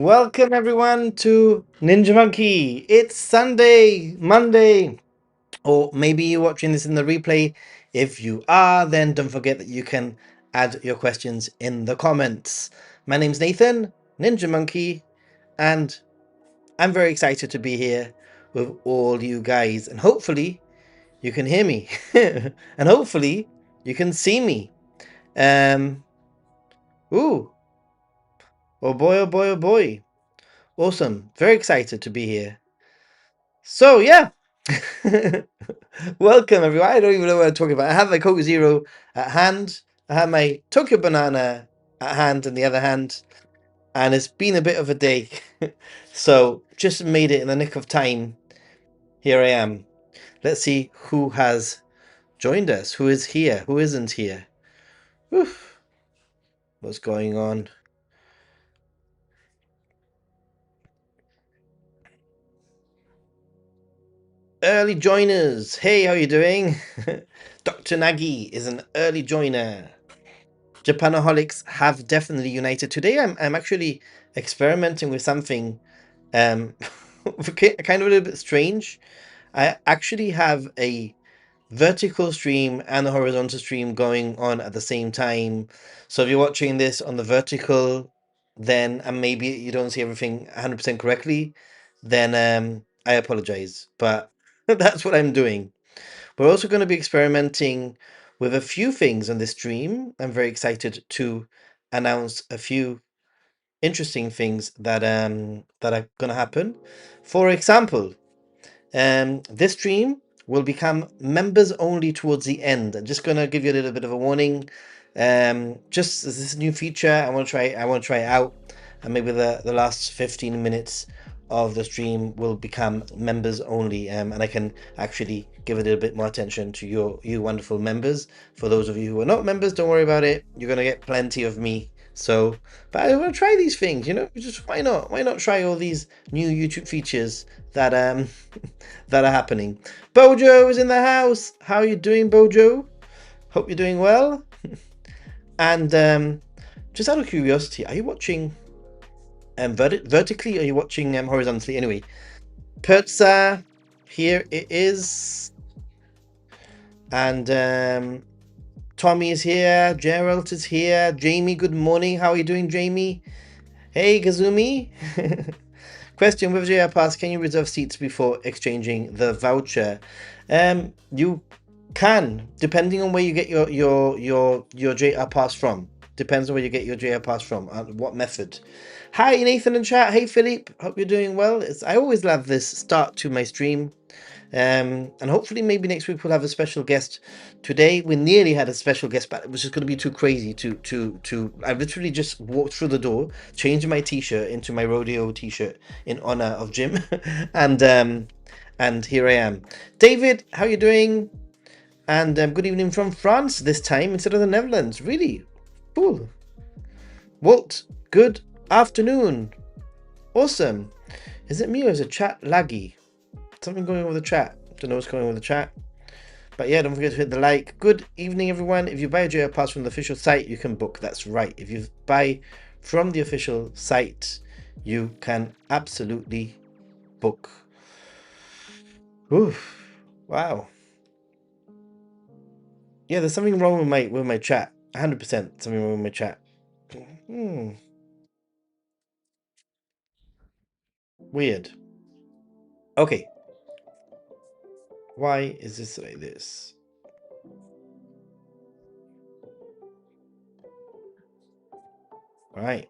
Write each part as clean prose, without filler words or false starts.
Welcome everyone to Ninja Monkey. It's Sunday, Monday, or maybe you're watching this in the replay. If you are, then don't forget that you can add your questions in the comments. My name's Nathan, Ninja Monkey, and I'm very excited to be here with all you guys. And hopefully you can hear me. And hopefully you can see me. Um, ooh, oh boy, oh boy, oh boy. Awesome. Very excited to be here. So yeah, welcome everyone. I don't even know what I'm talking about. I have my Coke Zero at hand. I have my Tokyo Banana at hand in the other hand, and it's been a bit of a day. So just made it in the nick of time. Here I am. Let's see who has joined us. Who is here? Who isn't here? Oof. What's going on? Early joiners. Hey, how you doing? Dr. Nagi is an early joiner. Japanaholics have definitely united. Today I'm actually experimenting with something um kind of a little bit strange. I actually have a vertical stream and a horizontal stream going on at the same time. So if you're watching this on the vertical, then and maybe you don't see everything 100% correctly, then I apologize. But that's what I'm doing. We're also going to be experimenting with a few things on this stream. I'm very excited to announce a few interesting things that are going to happen. For example, this stream will become members only towards the end. I'm just going to give you a little bit of a warning. Just as this new feature, I want to try it out, and maybe the last 15 minutes of the stream will become members only, and I can actually give a little bit more attention to you wonderful members. For those of you who are not members, don't worry about it. You're gonna get plenty of me. So, but I want to try these things, just why not? Why not try all these new YouTube features that that are happening? Bojo is in the house. How are you doing, Bojo? Hope you're doing well. And just out of curiosity, are you watching vertically or are you watching horizontally? Anyway, Pertsa, here it is. And Tommy is here. Gerald is here. Jamie, good morning. How are you doing, Jamie? Hey, Kazumi. Question: with JR Pass, can you reserve seats before exchanging the voucher? You can, depending on where you get your JR Pass from. Depends on where you get your JR Pass from. What method? Hi, Nathan and chat. Hey, Philippe. Hope you're doing well. I always love this start to my stream. And hopefully maybe next week we'll have a special guest. Today we nearly had a special guest, but it was just going to be too crazy to I literally just walked through the door, changed my t-shirt into my rodeo t-shirt in honor of Jim, and here I am. David, how you doing? And good evening from France this time instead of the Netherlands. Really cool. Walt, good afternoon. Awesome. Is it me or is the chat laggy? Something going on with the chat. Don't know what's going on with the chat. But yeah, don't forget to hit the like. Good evening, everyone. If you buy a JR Pass from the official site, you can book. That's right. If you buy from the official site, you can absolutely book. Oof. Wow. Yeah, there's something wrong with my chat. 100% something wrong with my chat. Weird. Okay. Why is this like this? All right.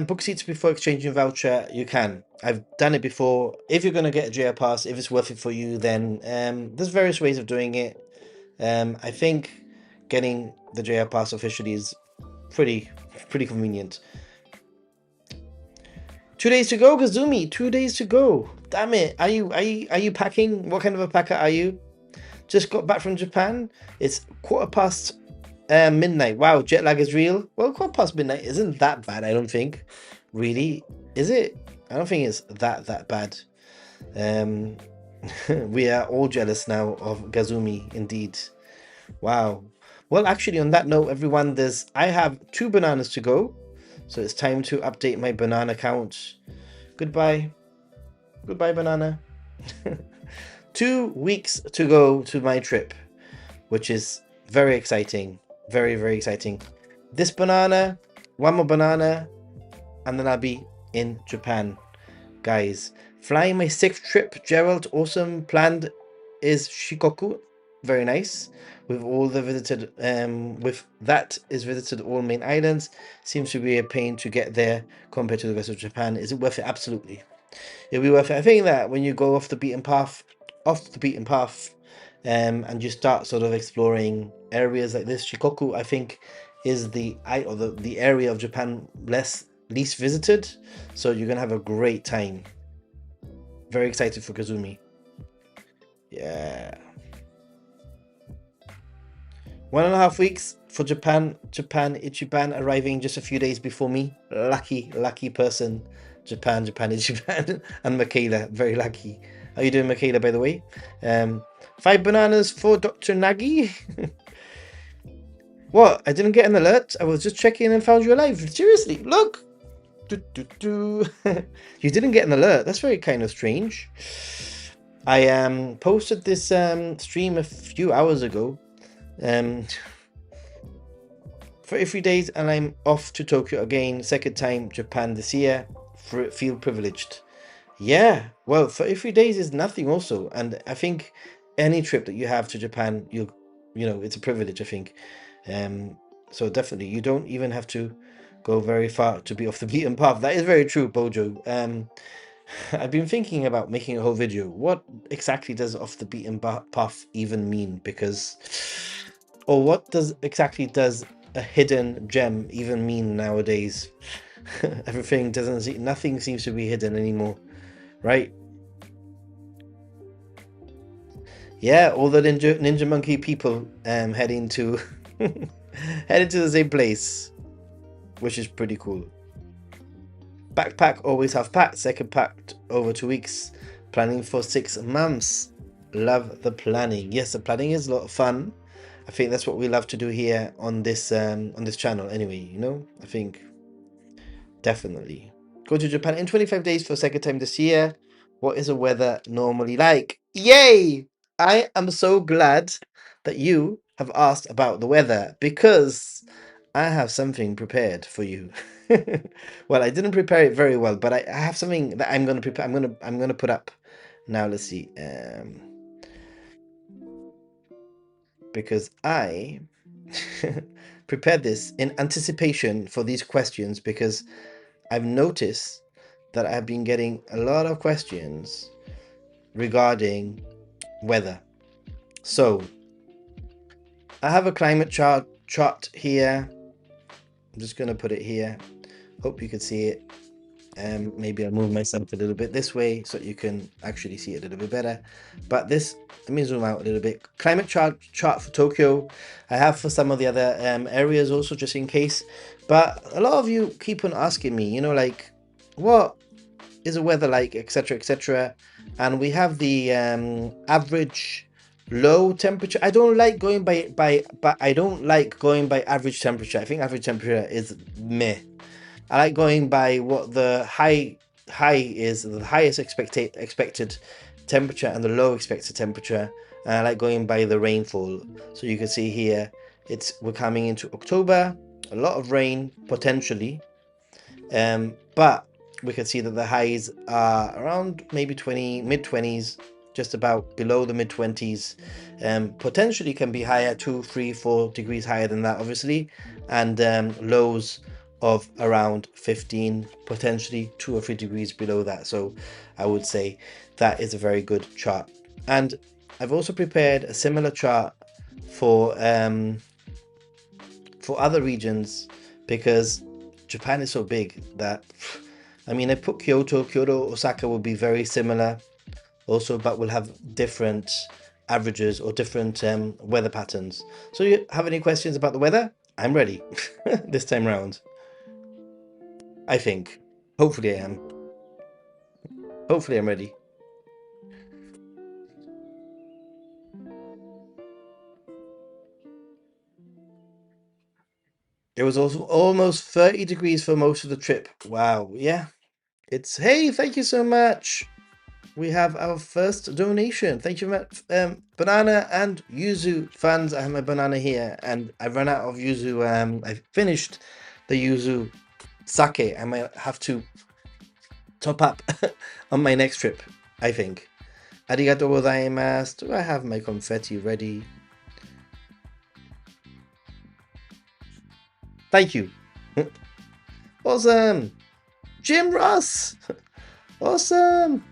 Book seats before exchanging voucher. You can. I've done it before. If you're gonna get a JR Pass, if it's worth it for you, then there's various ways of doing it. I think getting the JR Pass officially is pretty convenient. 2 days to go, Kazumi. 2 days to go. Damn it. Are you packing? What kind of a packer are you? Just got back from Japan. It's 1:15 midnight. Wow, jet lag is real. Well, 1:15 midnight isn't that bad, I don't think. Really? Is it? I don't think it's that bad. Um, we are all jealous now of Gazumi, indeed. Wow. Well, actually, on that note, everyone, I have 2 bananas to go. So it's time to update my banana count. Goodbye. Goodbye, banana. 2 weeks to go to my trip, which is very exciting. Very, very exciting. This banana, one more banana, and then I'll be in Japan. Guys, flying my 6th trip, Gerald, awesome. Planned is Shikoku. Very nice. With all the visited, with that is visited all main islands. Seems to be a pain to get there compared to the rest of Japan. Is it worth it? Absolutely. It'll be worth it. I think that when you go off the beaten path, and you start sort of exploring areas like this, Shikoku, I think, is the area of Japan least visited. So you're gonna have a great time. Very excited for Kazumi. Yeah. 1.5 weeks for Ichiban arriving just a few days before me. Lucky, lucky person. Japan, Ichiban. And Michaela, very lucky. How you doing, Michaela, by the way? 5 bananas for Dr. Nagi. What? I didn't get an alert. I was just checking and found you alive. Seriously, look. You didn't get an alert. That's very kind of strange. I posted this stream a few hours ago. For 3 days, and I'm off to Tokyo again. Second time Japan this year. Feel privileged. Yeah, well, 3 days is nothing also, and I think any trip that you have to Japan, it's a privilege, I think. So definitely, you don't even have to go very far to be off the beaten path. That is very true, Bojo. I've been thinking about making a whole video. What exactly does off the beaten path even mean? Or what does a hidden gem even mean nowadays? Nothing seems to be hidden anymore, right? Yeah, all the ninja monkey people heading to heading to the same place, which is pretty cool. Backpack always have packed. Second packed over 2 weeks. Planning for 6 months. Love the planning. Yes, the planning is a lot of fun. I think that's what we love to do here on this channel. Anyway, I think definitely go to Japan in 25 days for a second time this year. What is the weather normally like? Yay! I am so glad that you have asked about the weather because I have something prepared for you. Well, I didn't prepare it very well, but I have something that I'm gonna prepare. I'm gonna put up now. Let's see. Because I prepared this in anticipation for these questions because I've noticed that I've been getting a lot of questions regarding weather. So I have a climate chart here. I'm just going to put it here. Hope you can see it. Maybe I'll move myself a little bit this way so you can actually see it a little bit better. But let me zoom out a little bit. Climate chart for Tokyo. I have for some of the other areas also, just in case. But a lot of you keep on asking me, like, what is the weather like, etc., etc. And we have the average low temperature. I don't like going but I don't like going by average temperature. I think average temperature is meh. I like going by what the high is, the highest expected temperature and the low expected temperature. And I like going by the rainfall. So you can see here, we're coming into October, a lot of rain potentially, but we can see that the highs are around maybe mid 20s, just about below the mid 20s. Potentially can be higher, 2, 3, 4 degrees higher than that, obviously, and lows of around 15, potentially 2 or 3 degrees below that. So I would say that is a very good chart. And I've also prepared a similar chart for other regions because Japan is so big that, I mean, I put Kyoto, Osaka will be very similar also, but we'll have different averages or different weather patterns. So you have any questions about the weather? I'm ready this time round. I think. Hopefully I am. Hopefully I'm ready. It was also almost 30 degrees for most of the trip. Wow. Yeah. Hey, thank you so much. We have our first donation. Thank you very much. Banana and yuzu fans. I have my banana here, and I've run out of yuzu. I've finished the yuzu sake. I might have to top up on my next trip, I think. Arigato gozaimasu. Do I have my confetti ready? Thank you. Awesome. Jim Ross. Awesome.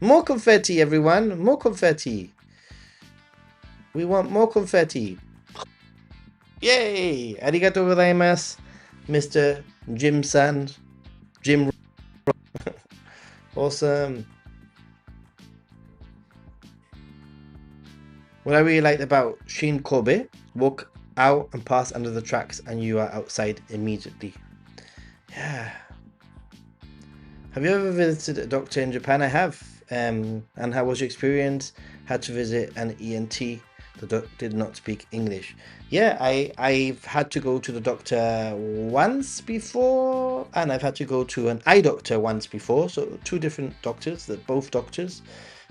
More confetti, everyone. More confetti. We want more confetti. Yay! Arigato gozaimasu, Mr. Jim-san. Jim. Awesome. What I really liked about Shin Kobe, walk out and pass under the tracks and you are outside immediately. Yeah. Have you ever visited a doctor in Japan? I have. And how was your experience? Had to visit an ENT. The doctor did not speak English. Yeah, I've had to go to the doctor once before, and I've had to go to an eye doctor once before. So two different doctors, they're both doctors.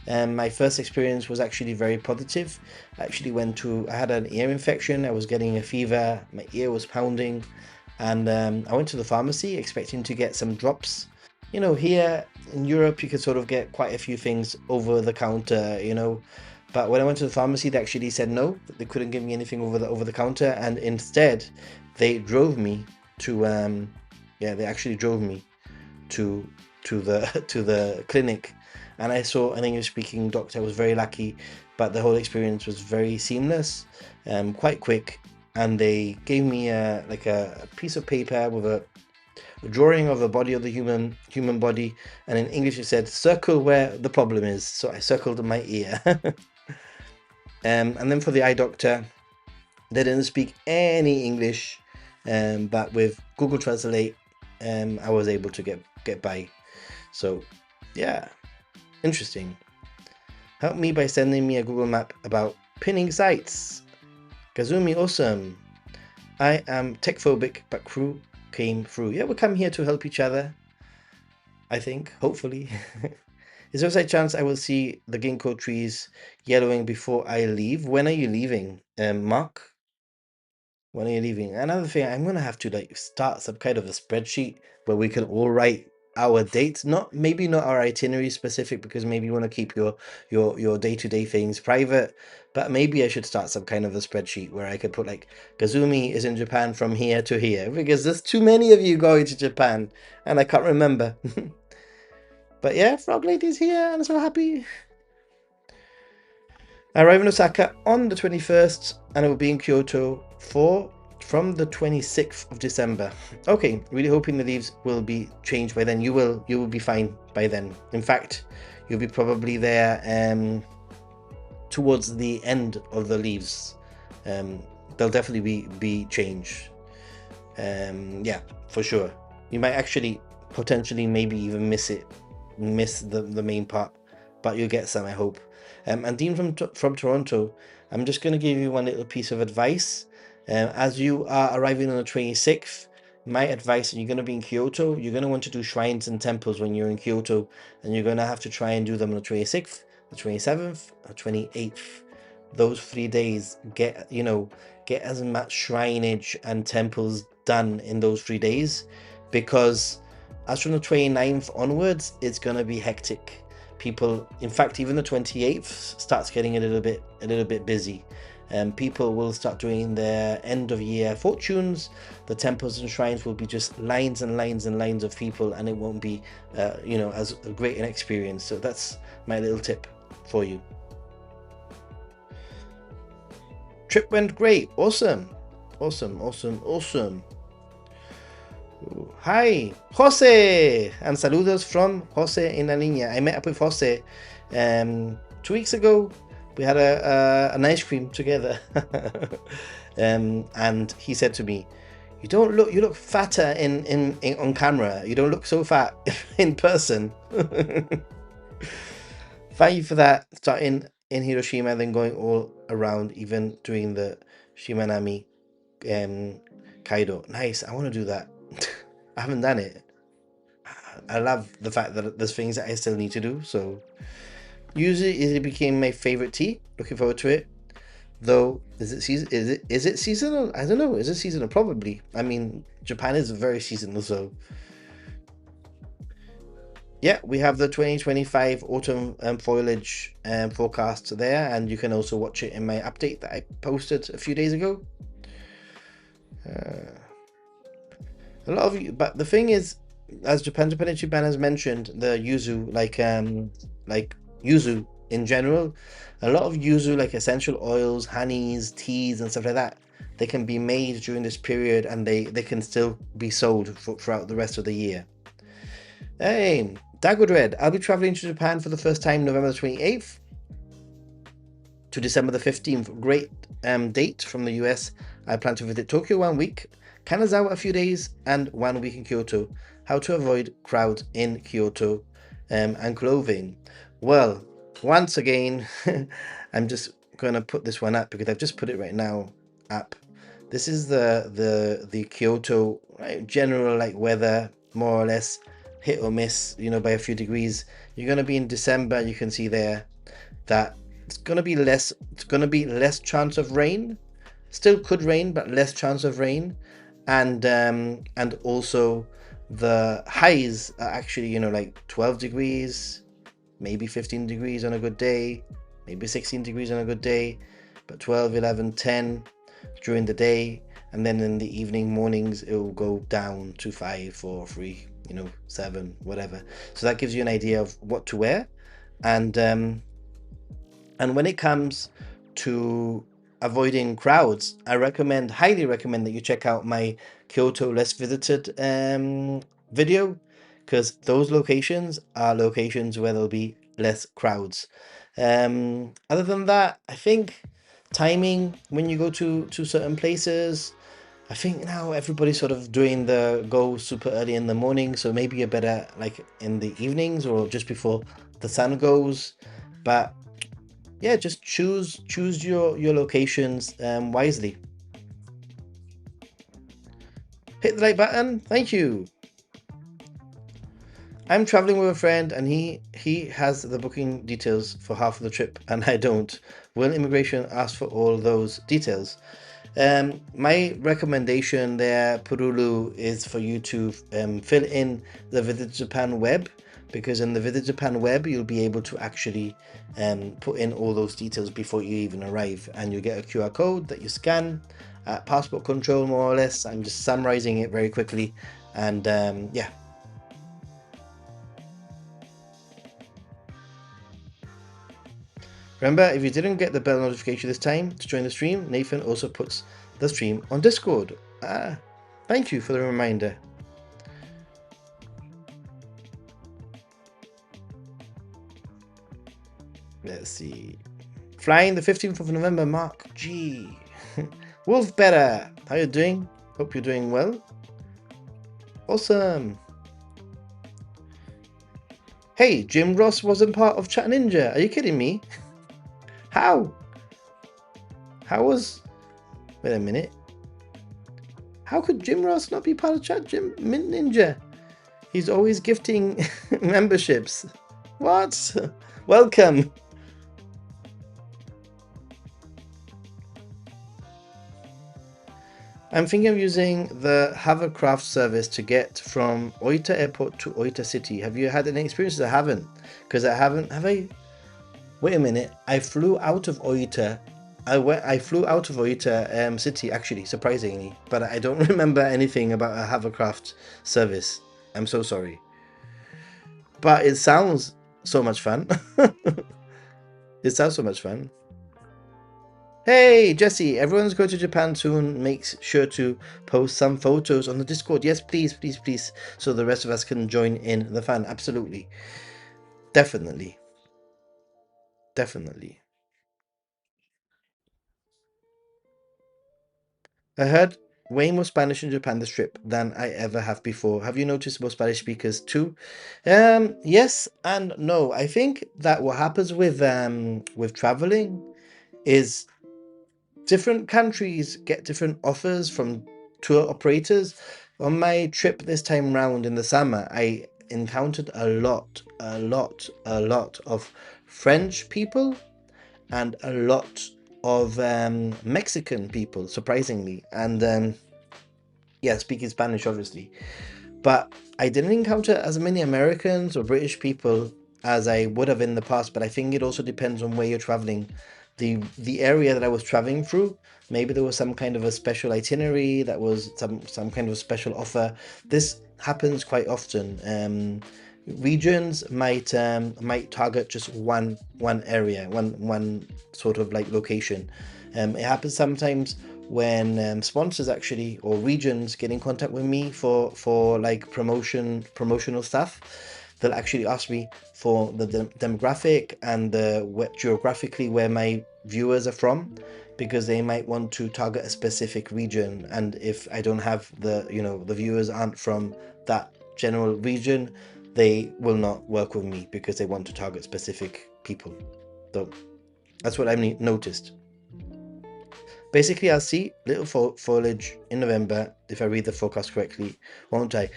My first experience was actually very positive. I actually I had an ear infection. I was getting a fever. My ear was pounding, and I went to the pharmacy expecting to get some drops. You know, here in Europe, you could sort of get quite a few things over the counter, you know. But when I went to the pharmacy, they actually said no, they couldn't give me anything over the counter, and instead, they drove me to yeah, they actually drove me to the to the clinic, and I saw an English speaking doctor. I was very lucky, but the whole experience was very seamless, quite quick, and they gave me like a piece of paper with a drawing of the body of the human body, and in English it said circle where the problem is. So I circled my ear. And then for the eye doctor, they didn't speak any English, but with Google Translate, I was able to get by. So yeah, interesting. Help me by sending me a Google map about pinning sites. Kazumi, awesome. I am tech phobic, but crew came through. Yeah, we come here to help each other, I think, hopefully. Is there a slight chance I will see the ginkgo trees yellowing before I leave? When are you leaving, Mark? When are you leaving? Another thing, I'm gonna have to like start some kind of a spreadsheet where we can all write our dates. Not maybe not our itinerary specific, because maybe you want to keep your day-to-day things private. But maybe I should start some kind of a spreadsheet where I could put like Kazumi is in Japan from here to here, because there's too many of you going to Japan and I can't remember. But yeah, Frog Lady's here and I'm so happy. I arrive in Osaka on the 21st and I will be in Kyoto from the 26th of December. Okay, really hoping the leaves will be changed by then. You will be fine by then. In fact, you'll be probably there towards the end of the leaves. They'll definitely be changed. Yeah, for sure. You might actually potentially maybe even miss the main part, but you'll get some, I hope. And Dean from Toronto, I'm just going to give you one little piece of advice. As you are arriving on the 26th, my advice, you're going to be in Kyoto, you're going to want to do shrines and temples when you're in Kyoto, and you're going to have to try and do them on the 26th, the 27th, or 28th. Those 3 days, get as much shrineage and temples done in those 3 days, because as from the 29th onwards, it's going to be hectic. People, in fact, even the 28th starts getting a little bit busy. People will start doing their end of year fortunes. The temples and shrines will be just lines and lines and lines of people, and it won't be as great an experience. So that's my little tip for you. Trip went great. Awesome. Hi, Jose, and saludos from Jose in La Niña. I met up with Jose 2 weeks ago. We had an ice cream together, and he said to me, you look fatter in on camera. You don't look so fat in person." Thank you for that. Starting in Hiroshima, then going all around, even doing the Shimanami Kaido. Nice. I want to do that. I haven't done it. I love the fact that there's things that I still need to do. So usually it became my favorite tea. Looking forward to it. Though, is it season? Is it seasonal? I don't know. Is it seasonal? Probably. I mean, Japan is very seasonal, so yeah, we have the 2025 autumn foliage forecast there, and you can also watch it in my update that I posted a few days ago. Uh, a lot of you, but the thing is, as Japan has mentioned, the yuzu, like yuzu in general, a lot of yuzu, like essential oils, honeys, teas, and stuff like that, they can be made during this period, and they can still be sold throughout the rest of the year. Hey, Dagwood, I'll be traveling to Japan for the first time November 28th to December the 15th. Great date from the US. I plan to visit Tokyo 1 week, Kanazawa a few days, and 1 week in Kyoto. How to avoid crowds in Kyoto and clothing. Well, once again, I'm just going to put this one up because I've just put it right now up. This is the Kyoto general like weather, more or less hit or miss, by a few degrees. You're going to be in December. You can see there that it's going to be less chance of rain. Still could rain, but less chance of rain. And also the highs are actually, like 12 degrees, maybe 15 degrees on a good day, maybe 16 degrees on a good day, but 12, 11, 10 during the day, and then in the evening, mornings, it will go down to 5, 4, 3, 7, whatever. So that gives you an idea of what to wear. And when it comes to avoiding crowds, I highly recommend that you check out my Kyoto Less Visited video, because those locations are locations where there'll be less crowds. Other than that, I think timing when you go to certain places, I think now everybody's sort of doing the go super early in the morning, so maybe you're better like in the evenings or just before the sun goes. But yeah, just choose your locations wisely. Hit the like button. Thank you. I'm traveling with a friend, and he has the booking details for half of the trip, and I don't. Will immigration ask for all those details? My recommendation there, Purulu, is for you to fill in the Visit Japan web, because in the Visit Japan web, you'll be able to actually put in all those details before you even arrive, and you get a QR code that you scan at passport control, more or less. I'm just summarizing it very quickly, and yeah. Remember, if you didn't get the bell notification this time to join the stream, Nathan also puts the stream on Discord. Thank you for the reminder. Let's see. Flying the 15th of November, Mark G. Wolf Better, how you doing? Hope you're doing well. Awesome. Hey, Jim Ross wasn't part of Chat Ninja. Are you kidding me? How? Wait a minute. How could Jim Ross not be part of Chat Ninja? He's always gifting memberships. What? Welcome. I'm thinking of using the hovercraft service to get from Oita Airport to Oita City. Have you had any experiences? I haven't. Because I haven't. Have I? Wait a minute. I flew out of Oita. I flew out of Oita City, actually, surprisingly. But I don't remember anything about a hovercraft service. I'm so sorry. But it sounds so much fun. It sounds so much fun. Hey, Jesse, everyone's going to Japan soon. Make sure to post some photos on the Discord. Yes, please, please, please. So the rest of us can join in the fun. Absolutely. Definitely. Definitely. I heard way more Spanish in Japan this trip than I ever have before. Have you noticed more Spanish speakers too? Yes and no. I think that what happens with traveling is different countries get different offers from tour operators. On my trip this time round in the summer, I encountered a lot of French people and a lot of Mexican people, surprisingly, and yeah, speaking Spanish, obviously. But I didn't encounter as many Americans or British people as I would have in the past. But I think it also depends on where you're traveling. The area that I was traveling through, maybe there was some kind of a special itinerary, that was some kind of special offer. This happens quite often. Regions might target just one area, one sort of like location. It happens sometimes when sponsors actually or regions get in contact with me for like promotional stuff. They'll actually ask me for the demographic and geographically where my viewers are from, because they might want to target a specific region. And if I don't have the viewers aren't from that general region, they will not work with me because they want to target specific people. So that's what I've noticed. Basically, I'll see little foliage in November if I read the forecast correctly, won't I?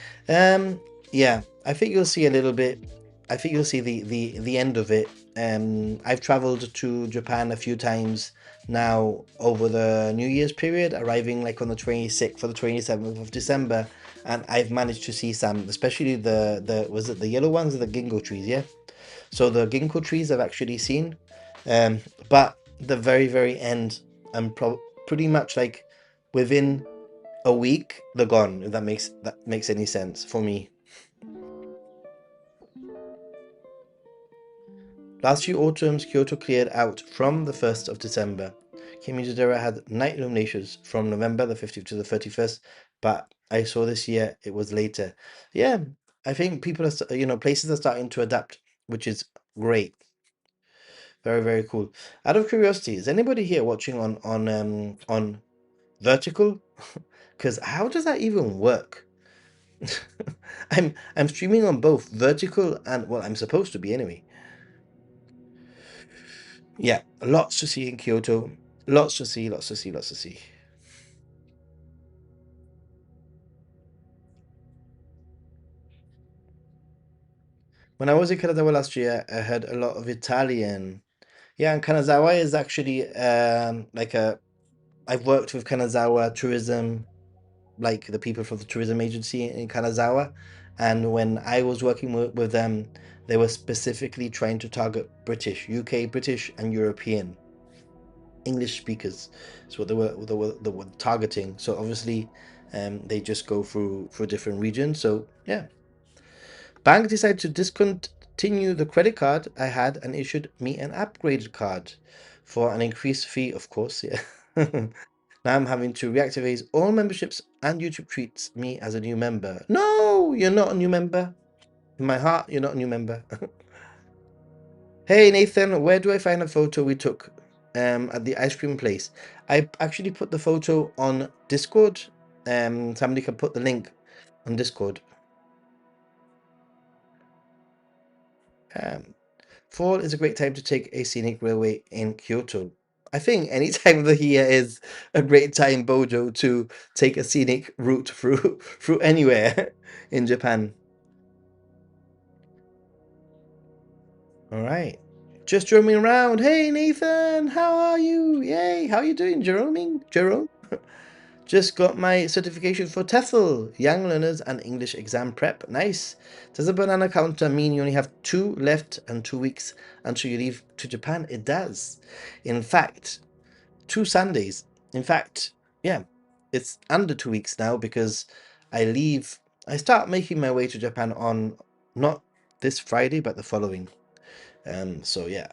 Yeah, I think you'll see a little bit. I think you'll see the end of it. I've traveled to Japan a few times now over the New Year's period, arriving like on the 26th or the 27th of December, and I've managed to see some, especially the was it the yellow ones or the ginkgo trees? Yeah, so the ginkgo trees I've actually seen, but the very end, I'm pretty much like within a week they're gone. If that makes any sense for me. Last few autumns, Kyoto cleared out from the 1st of December. Kimijidera had night illuminations from November the 15th to the 31st, but I saw this year it was later. Yeah, I think people are, places are starting to adapt, which is great. Very cool. Out of curiosity, is anybody here watching on vertical? Because how does that even work? I'm streaming on both vertical and, well, I'm supposed to be anyway. Yeah, lots to see in Kyoto. Lots to see, lots to see, lots to see. When I was in Kanazawa last year, I heard a lot of Italian. Yeah, and Kanazawa is actually like a. I've worked with Kanazawa tourism, like the people from the tourism agency in Kanazawa, and when I was working with them, they were specifically trying to target British, UK, British, and European English speakers. So they were targeting. So obviously, they just go through different regions. So yeah, bank decided to discontinue the credit card I had and issued me an upgraded card for an increased fee, of course. Yeah. Now I'm having to reactivate all memberships, and YouTube treats me as a new member. No, you're not a new member. In my heart, you're not a new member. Hey Nathan, where do I find a photo we took at the ice cream place? I actually put the photo on Discord. Somebody can put the link on Discord. Um, Fall is a great time to take a scenic railway in Kyoto. I think any time of the year is a great time, Bojo, to take a scenic route through anywhere in Japan. All right. Just roaming around. Hey Nathan, how are you? Yay, how are you doing, Jerome? Jerome? Just got my certification for TEFL, Young Learners and English Exam Prep. Nice. Does a banana counter mean you only have 2 left and 2 weeks until you leave to Japan? It does. In fact, 2 Sundays. In fact, yeah, it's under 2 weeks now because I leave. I start making my way to Japan on not this Friday, but the following. So yeah.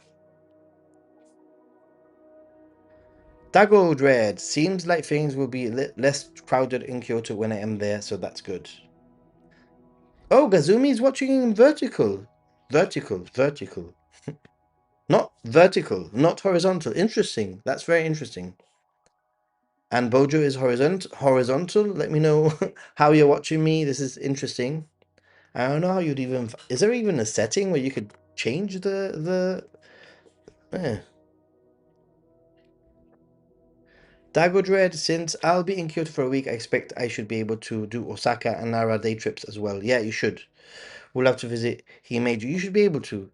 Dago Dread. Seems like things will be less crowded in Kyoto when I am there, so that's good. Oh, Gazumi's watching in vertical. Vertical. Not vertical, not horizontal. Interesting. That's very interesting. And Bojo is horizontal. Let me know how you're watching me. This is interesting. I don't know how you'd even. Is there even a setting where you could change the? Dago Dread, since I'll be in Kyoto for a week, I expect I should be able to do Osaka and Nara day trips as well. Yeah, you should. We'll have to visit Himeji. You should be able to.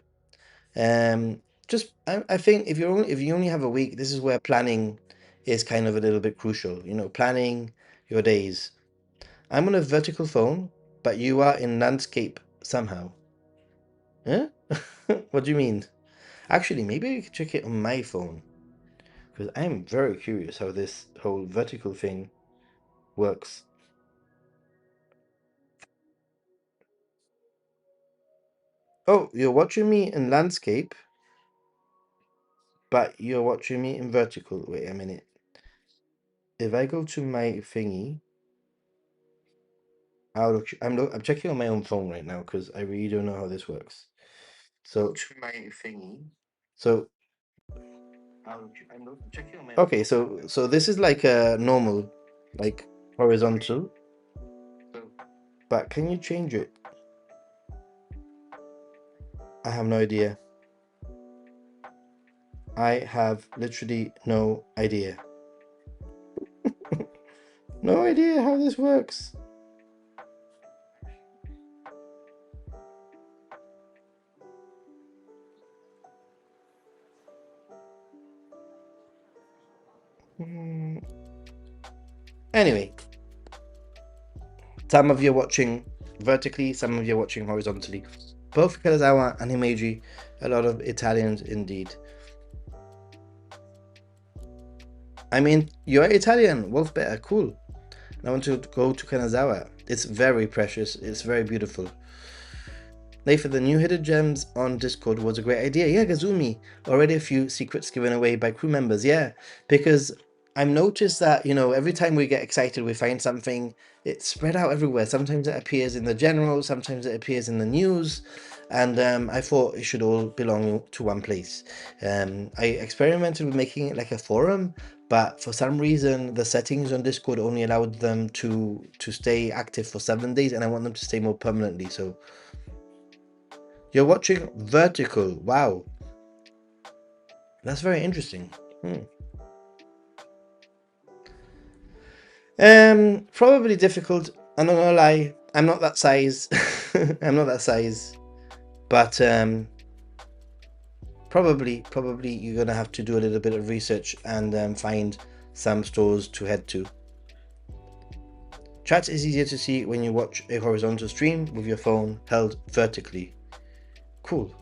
Just I think if you only have a week, this is where planning is kind of a little bit crucial. You know, planning your days. I'm on a vertical phone, but you are in landscape somehow. Huh? What do you mean? Actually, maybe we could check it on my phone because I'm very curious how this whole vertical thing works. Oh, you're watching me in landscape, but you're watching me in vertical. Wait a minute. If I go to my thingy, I'm checking on my own phone right now because I really don't know how this works. So to my thingy. So I'm checking on my own okay, so this is like a normal, like horizontal. But can you change it? I have no idea. I have literally no idea. No idea how this works. Hmm. Anyway, some of you are watching vertically, some of you are watching horizontally. Both Kanazawa and Himeji, a lot of Italians indeed. I mean, you're Italian, Wolf Better, cool. I want to go to Kanazawa. It's very precious, it's very beautiful. For the new hidden gems on Discord was a great idea. Yeah, Gazumi. Already a few secrets given away by crew members. Yeah, because I've noticed that, every time we get excited, we find something, it's spread out everywhere. Sometimes it appears in the general, sometimes it appears in the news. And I thought it should all belong to one place. I experimented with making it like a forum, but for some reason, the settings on Discord only allowed them to stay active for 7 days, and I want them to stay more permanently. So you're watching vertical. Wow. That's very interesting. Probably difficult. I'm not gonna lie. I'm not that size. I'm not that size. But probably you're gonna have to do a little bit of research and find some stores to head to. Chat is easier to see when you watch a horizontal stream with your phone held vertically. Cool.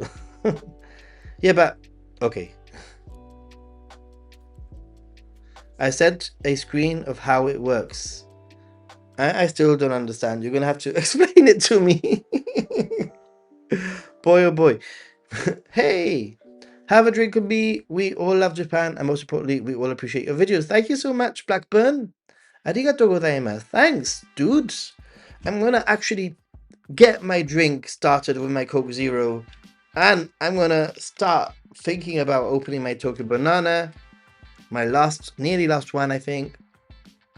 Yeah, but okay. I sent a screen of how it works. I still don't understand. You're gonna have to explain it to me. Boy, oh boy. Hey, have a drink with me. We all love Japan, and most importantly, we all appreciate your videos. Thank you so much, Blackburn. Arigatou gozaimasu. Thanks, dudes. I'm gonna actually get my drink started with my Coke Zero, and I'm gonna start thinking about opening my Tokyo Banana. My nearly last one, I think.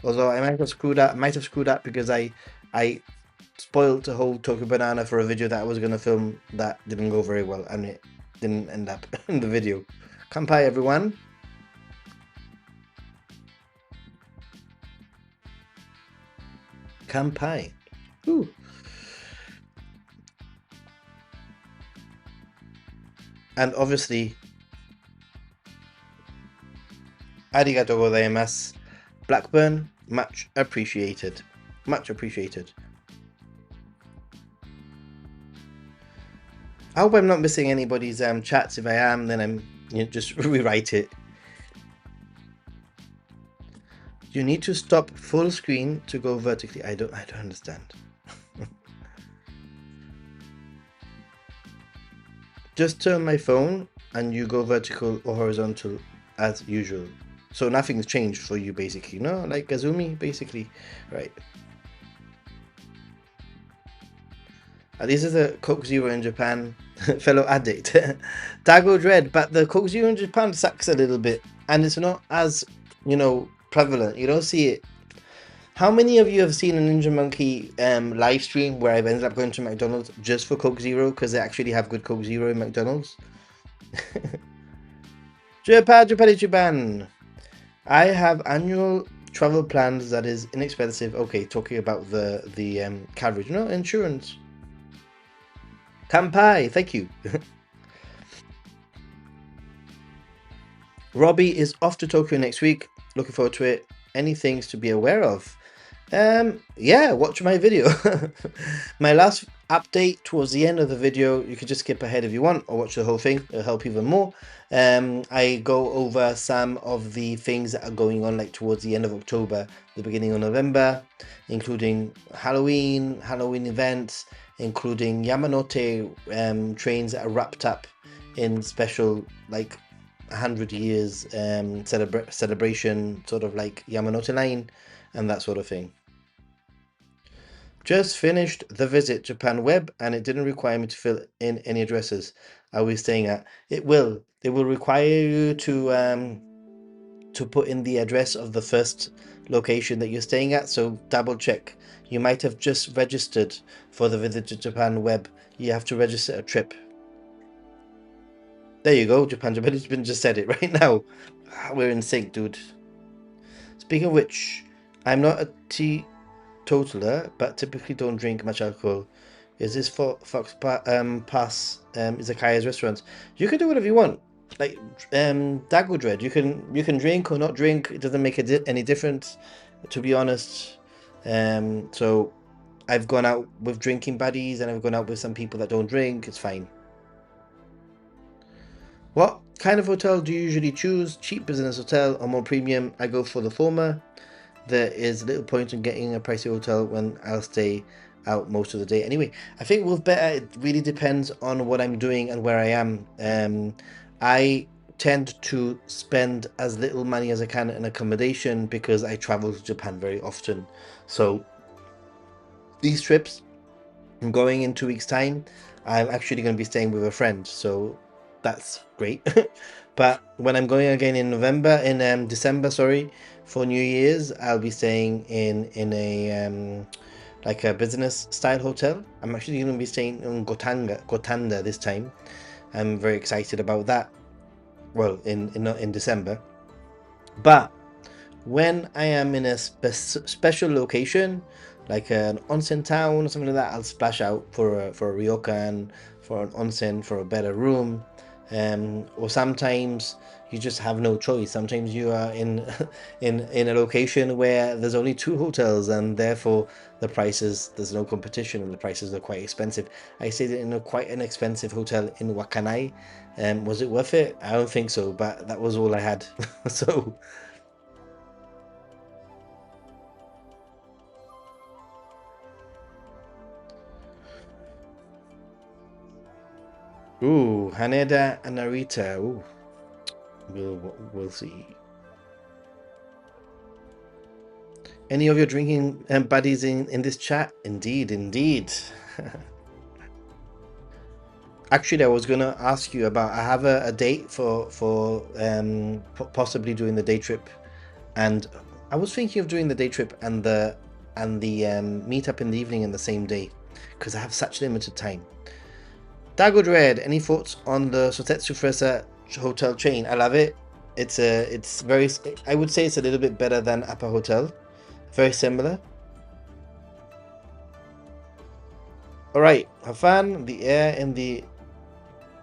Although I might have screwed up because I spoiled the whole Tokyo Banana for a video that I was gonna film that didn't go very well, and it didn't end up in the video. Kanpai, everyone. Kanpai. Ooh. And obviously, arigatou gozaimasu. Blackburn, much appreciated. Much appreciated. I hope I'm not missing anybody's chats. If I am, then just rewrite it. You need to stop full screen to go vertically. I don't understand. Just turn my phone and you go vertical or horizontal as usual. So nothing's changed for you basically, no? Like Gazumi, basically. Right. This is a Coke Zero in Japan, fellow addict. Dago Dread, but the Coke Zero in Japan sucks a little bit. And it's not as, prevalent. You don't see it. How many of you have seen a Ninja Monkey live stream where I've ended up going to McDonald's just for Coke Zero because they actually have good Coke Zero in McDonald's? Japan. I have annual travel plans that is inexpensive. Okay, talking about the coverage, no insurance. Kampai, thank you. Robbie is off to Tokyo next week. Looking forward to it. Any things to be aware of? Yeah, watch my video. My last update towards the end of the video, you can just skip ahead if you want or watch the whole thing. It'll help even more. I go over some of the things that are going on like towards the end of October, the beginning of November, including Halloween events, including Yamanote trains that are wrapped up in special like 100 years celebration, sort of like Yamanote line and that sort of thing. Just finished the Visit Japan web and it didn't require me to fill in any addresses I was staying at. It will. It will require you to put in the address of the first location that you're staying at, so double check. You might have just registered for the Visit Japan web. You have to register a trip. There you go, Japan. Japan's been just said it right now. We're in sync, dude. Speaking of which, I'm not a teetotaler, but typically don't drink much alcohol. Is this for Pass Izakaya's restaurants? You can do whatever you want. Like Dagwood, you can drink or not drink. It doesn't make any difference, to be honest. So I've gone out with drinking buddies and I've gone out with some people that don't drink. It's fine. What kind of hotel do you usually choose? Cheap business hotel or more premium? I go for the former. There is little point in getting a pricey hotel when I'll stay out most of the day. Anyway, I think with better, it really depends on what I'm doing and where I am. I tend to spend as little money as I can in accommodation because I travel to Japan very often. So these trips, I'm going in 2 weeks' time. I'm actually going to be staying with a friend, so that's great. But when I'm going again in December, sorry, for New Year's, I'll be staying in a like a business style hotel. I'm actually going to be staying in Gotanda this time. I'm very excited about that. Well, in December, but when I am in a special location, like an onsen town or something like that, I'll splash out for a ryokan, for an onsen, for a better room. Or sometimes you just have no choice. Sometimes you are in in a location where there's only two hotels and therefore there's no competition and the prices are quite expensive. I stayed in a quite an expensive hotel in Wakanai. Was it worth it? I don't think so, but that was all I had. So ooh, Haneda and Narita. Ooh, we'll see. Any of your drinking buddies in this chat? Indeed, indeed. Actually, I was gonna ask you about. I have a date for possibly doing the day trip, and I was thinking of doing the day trip and the meetup in the evening in the same day, because I have such limited time. Dago Dread, any thoughts on the Sotetsu Fresa hotel chain? I love it. It's very. I would say it's a little bit better than Upper Hotel. Very similar. All right, have fun. The air in the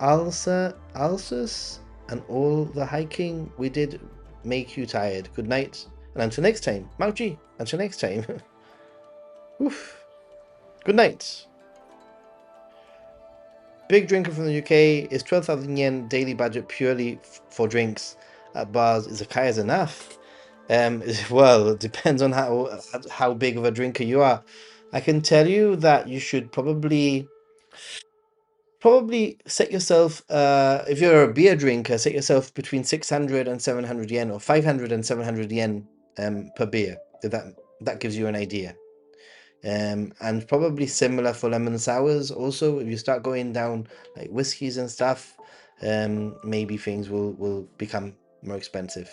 Alsace and all the hiking we did make you tired. Good night, and until next time, Mauchi. Until next time. Oof. Good night. Big drinker from the UK is 12,000 yen daily budget purely for drinks at bars. Is Izakayas enough? Well, it depends on how big of a drinker you are. I can tell you that you should probably set yourself, if you're a beer drinker, set yourself between 600 and 700 yen, or 500 and 700 yen per beer. If that gives you an idea. And probably similar for lemon sours also. If you start going down like whiskeys and stuff, maybe things will become more expensive.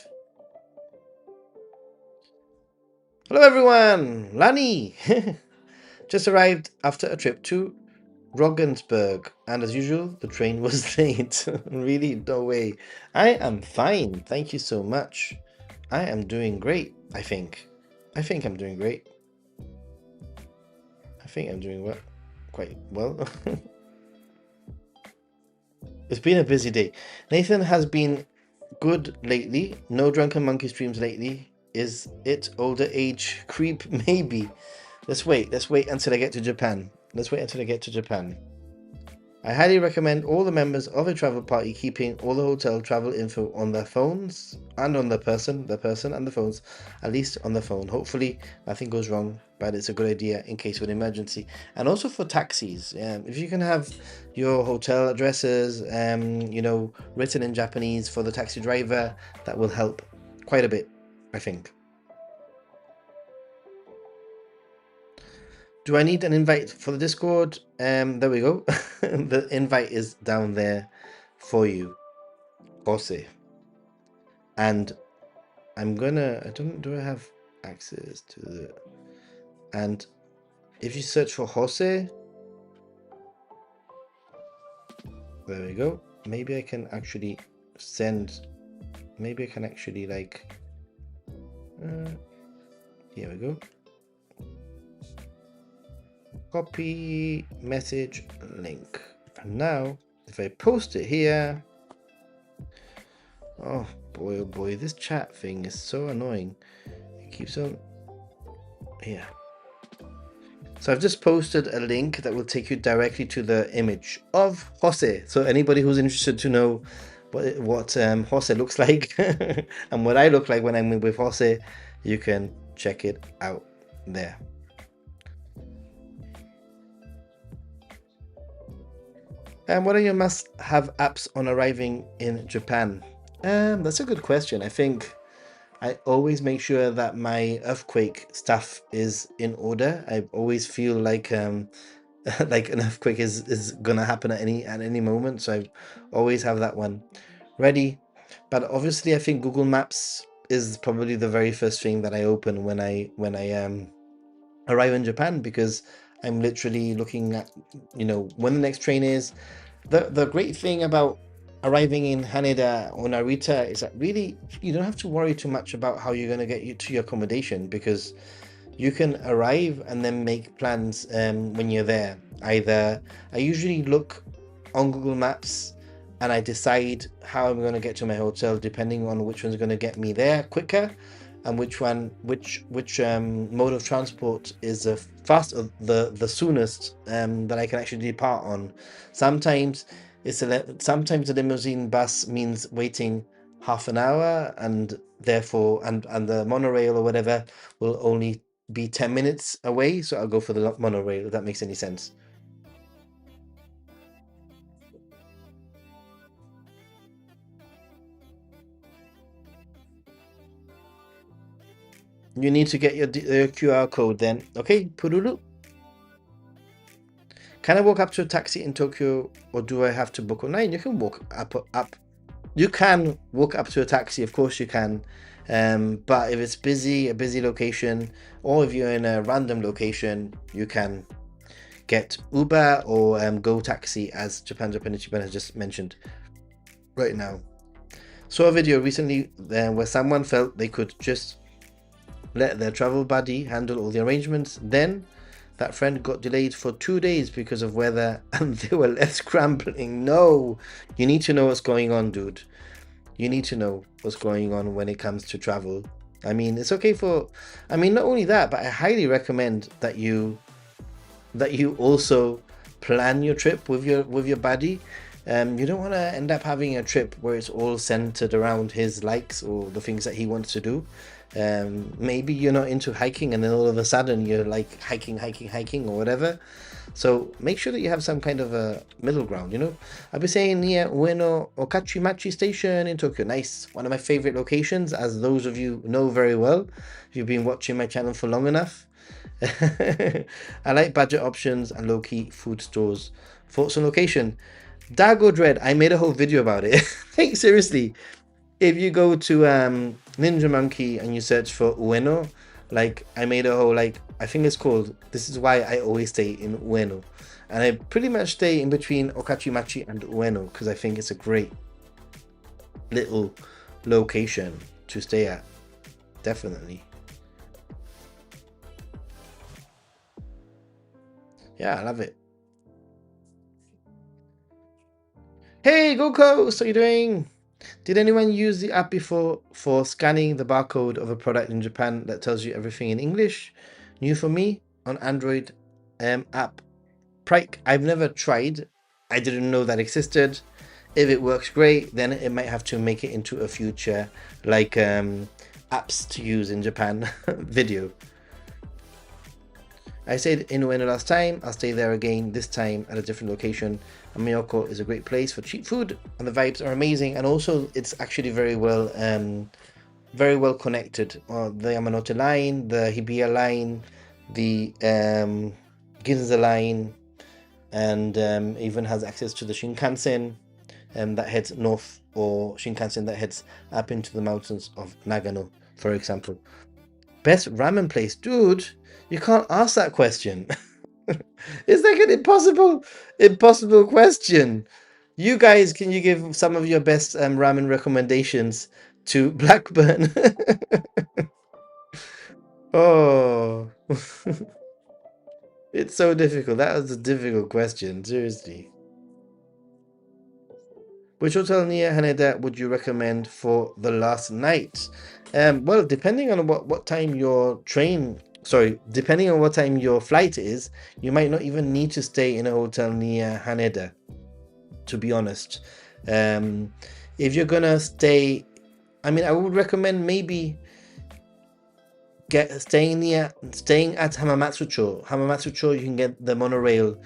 Hello everyone, Lani! Just arrived after a trip to Regensburg, and as usual, the train was late. Really, no way. I am fine, thank you so much. I am doing great, I think. I think I'm doing great. I think I'm doing well, quite well. It's been a busy day. Nathan has been good lately. No drunken monkey streams lately. Is it older age creep? Maybe. Let's wait. Let's wait until I get to Japan. Let's wait until I get to Japan. I highly recommend all the members of a travel party keeping all the hotel travel info on their phones and on the person and the phones, at least on the phone. Hopefully nothing goes wrong, but it's a good idea in case of an emergency. And also for taxis, if you can have your hotel addresses, written in Japanese for the taxi driver, that will help quite a bit, I think. Do I need an invite for the Discord? There we go. The invite is down there for you, Jose. And I'm gonna, do I have access to the, and if you search for Jose, there we go. Maybe I can actually send, maybe I can actually like, here we go. Copy message link. And now if I post it here, oh boy, this chat thing is so annoying. It keeps on here. So I've just posted a link that will take you directly to the image of Jose. So anybody who's interested to know what Jose looks like and what I look like when I'm with Jose, you can check it out there. And what are your must-have apps on arriving in Japan? That's a good question. I think I always make sure that my earthquake stuff is in order. I always feel like like an earthquake is gonna happen at any moment, so I always have that one ready. But obviously, I think Google Maps is probably the very first thing that I open when I arrive in Japan, because I'm literally looking at, when the next train is. The great thing about arriving in Haneda or Narita is that really you don't have to worry too much about how you're going to get you to your accommodation, because you can arrive and then make plans when you're there. Either I usually look on Google Maps and I decide how I'm going to get to my hotel depending on which one's going to get me there quicker, and which mode of transport is the soonest that I can actually depart on. Sometimes sometimes the limousine bus means waiting half an hour, and therefore and the monorail or whatever will only be 10 minutes away, so I'll go for the monorail, if that makes any sense. You need to get your QR code then. Okay, Pururu. Can I walk up to a taxi in Tokyo, or do I have to book online? You can walk up. You can walk up to a taxi, of course you can. But if it's a busy location, or if you're in a random location, you can get Uber or Go Taxi, as Japan has just mentioned right now. Saw a video recently where someone felt they could just let their travel buddy handle all the arrangements. Then that friend got delayed for 2 days because of weather, and they were left scrambling. No, you need to know what's going on, dude. You need to know what's going on when it comes to travel. I mean, it's okay not only that, but I highly recommend that you also plan your trip with your buddy. You don't want to end up having a trip where it's all centered around his likes or the things that he wants to do. Maybe you're not into hiking, and then all of a sudden you're like hiking or whatever. So make sure that you have some kind of a middle ground. I'll be saying near Ueno Okachimachi Station in Tokyo. Nice, one of my favorite locations, as those of you know very well if you've been watching my channel for long enough. I like budget options and low-key food stores. Thoughts on location? Dago Dread, I made a whole video about it. Like, seriously, if you go to Ninja Monkey and you search for Ueno, like, I made a whole, like, I think it's called This Is Why I Always Stay in Ueno. And I pretty much stay in between Okachimachi and Ueno because I think it's a great little location to stay at. definitely. Yeah, I love it. Hey, Go Coast, how you doing? Did anyone use the app before for scanning the barcode of a product in Japan that tells you everything in English? New for me on Android app. Prike, I've never tried. I didn't know that existed. If it works great, then it might have to make it into a future like apps to use in Japan video. I stayed in Ueno last time. I'll stay there again, this time at a different location. And Miyako is a great place for cheap food, and the vibes are amazing. And also, it's actually very well connected. The Yamanote line, the Hibiya line, the Ginza line, and even has access to the Shinkansen that heads north, or Shinkansen that heads up into the mountains of Nagano, for example. Best ramen place, dude. You can't ask that question. It's like an impossible question. You guys, can you give some of your best ramen recommendations to Blackburn? Oh, it's so difficult. That was a difficult question, seriously. Which hotel near Haneda would you recommend for the last night? Well, depending on what time your train, sorry, depending on what time your flight is, you might not even need to stay in a hotel near Haneda, to be honest. Um, if you're gonna stay, I mean, I would recommend maybe staying at Hamamatsucho. Hamamatsucho, you can get the monorail,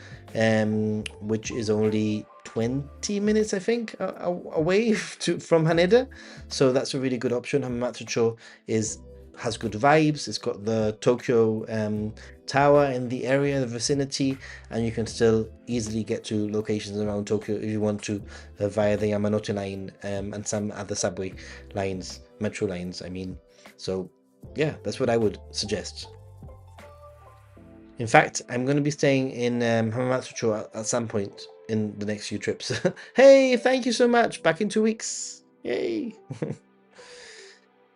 which is only 20 minutes, I think, away from Haneda. So that's a really good option. Hamamatsucho is has good vibes. It's got the Tokyo Tower in the area, the vicinity, and you can still easily get to locations around Tokyo if you want to via the Yamanote line and some other subway lines, metro lines, I mean. So yeah, that's what I would suggest. In fact, I'm going to be staying in Hamamatsucho at some point in the next few trips. Hey, thank you so much. Back in 2 weeks. Yay.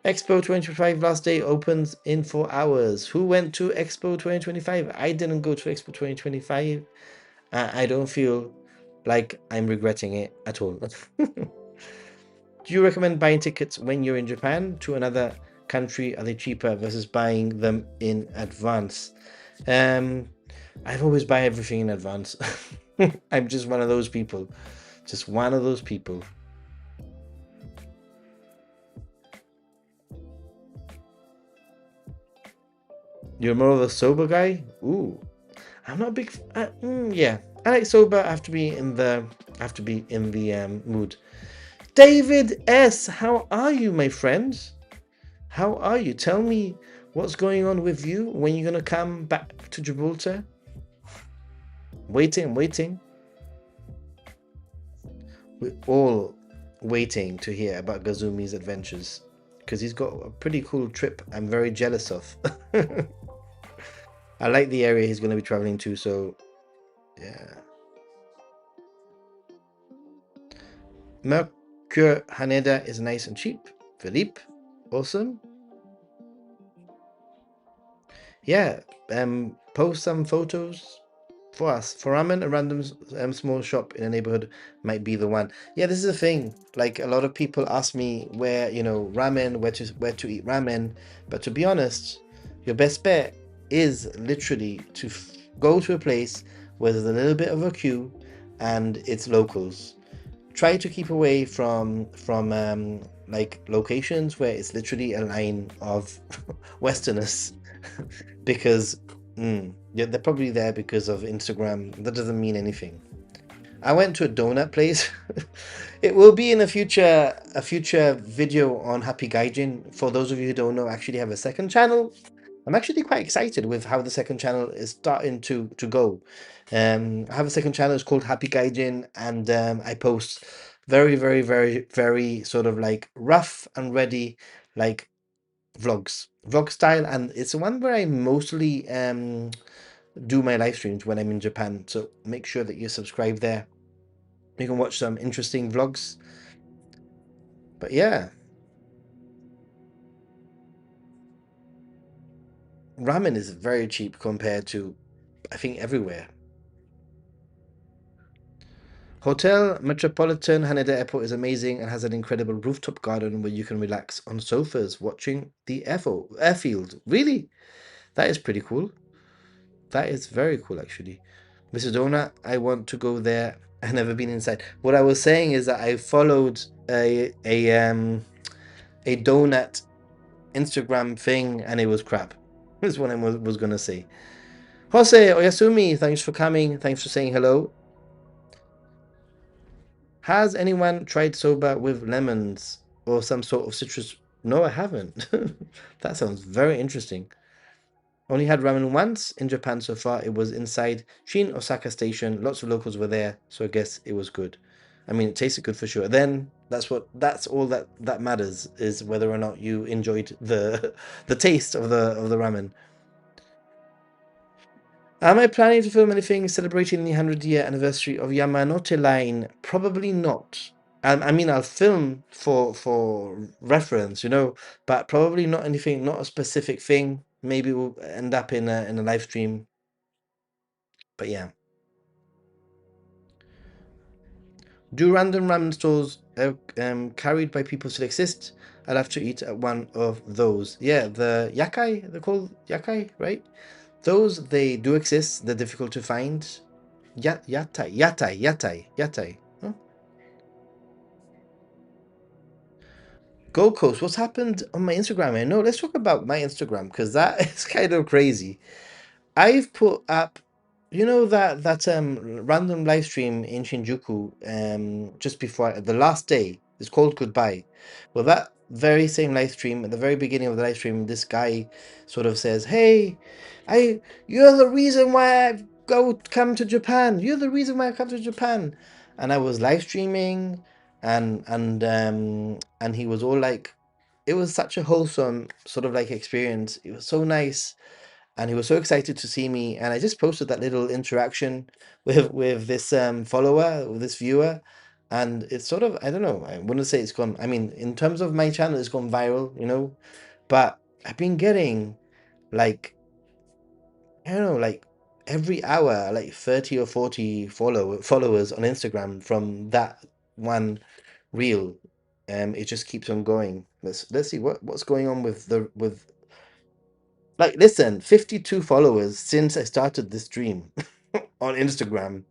Expo 2025 last day opens in 4 hours. Who went to Expo 2025? I didn't go to Expo 2025. I don't feel like I'm regretting it at all. Do you recommend buying tickets when you're in Japan to another country? Are they cheaper versus buying them in advance? Um, I've always buy everything in advance. I'm just one of those people. Just one of those people. You're more of a sober guy? Ooh. I'm not a big yeah. I like sober. I have to be in the mood. David S, how are you, my friend? How are you? Tell me what's going on with you. When you're gonna come back to Gibraltar? Waiting. We're all waiting to hear about Gazumi's adventures because he's got a pretty cool trip I'm very jealous of. I like the area he's going to be traveling to, so yeah. Mercure Haneda is nice and cheap. Philippe, awesome. Yeah, post some photos for us. For ramen, a random small shop in a neighborhood might be the one. Yeah, this is a thing. Like a lot of people ask me where, ramen, where to eat ramen. But to be honest, your best bet is literally to go to a place where there's a little bit of a queue and it's locals. Try to keep away from like locations where it's literally a line of Westerners because yeah, they're probably there because of Instagram. That doesn't mean anything. I went to a donut place. It will be in a future video on Happy Gaijin. For those of you who don't know, I actually have a second channel. I'm actually quite excited with how the second channel is starting to go. I have a second channel. It's called Happy Gaijin, and I post very sort of like rough and ready, like vlog style, and it's one where I mostly do my live streams when I'm in Japan. So make sure that you subscribe there. You can watch some interesting vlogs. But yeah, ramen is very cheap compared to, I think, everywhere. Hotel Metropolitan Haneda Airport is amazing and has an incredible rooftop garden where you can relax on sofas watching the airfield. Really? That is pretty cool. That is very cool, actually. Mr. Donut, I want to go there. I've never been inside. What I was saying is that I followed a donut Instagram thing and it was crap. That's what I was gonna say. Jose Oyasumi, thanks for coming. Thanks for saying hello. Has anyone tried soba with lemons or some sort of citrus? No, I haven't. That sounds very interesting. Only had ramen once in Japan so far. It was inside Shin Osaka Station. Lots of locals were there, so I guess it was good. I mean, it tasted good for sure. Then that's all that matters is whether or not you enjoyed the the taste of the ramen. Am I planning to film anything celebrating the 100-year anniversary of Yamanote Line? Probably not. I mean, I'll film for reference, but probably not anything, not a specific thing. Maybe we'll end up in a live stream. But yeah. Do random ramen stores carried by people still exist? I'd have to eat at one of those. Yeah, the yakai, they're called yakai, right? Those, they do exist. They're difficult to find. Yatai. Huh? Gold Coast, what's happened on my Instagram? I know. Let's talk about my Instagram because that is kind of crazy. I've put up, that random live stream in Shinjuku just before the last day. It's called Goodbye. Well, that very same live stream at the very beginning of the live stream, this guy sort of says, "Hey, you're the reason why I come to Japan. You're the reason why I come to Japan." And I was live streaming, and he was all like, it was such a wholesome sort of like experience. It was so nice and he was so excited to see me. And I just posted that little interaction with this follower, with this viewer, and it's sort of, I don't know, I wouldn't say it's gone. I mean, in terms of my channel, it's gone viral, but I've been getting like, I don't know, like every hour, like 30 or 40 followers on Instagram from that one reel. It just keeps on going. Let's see what's going on with like, listen, 52 followers since I started this stream on Instagram.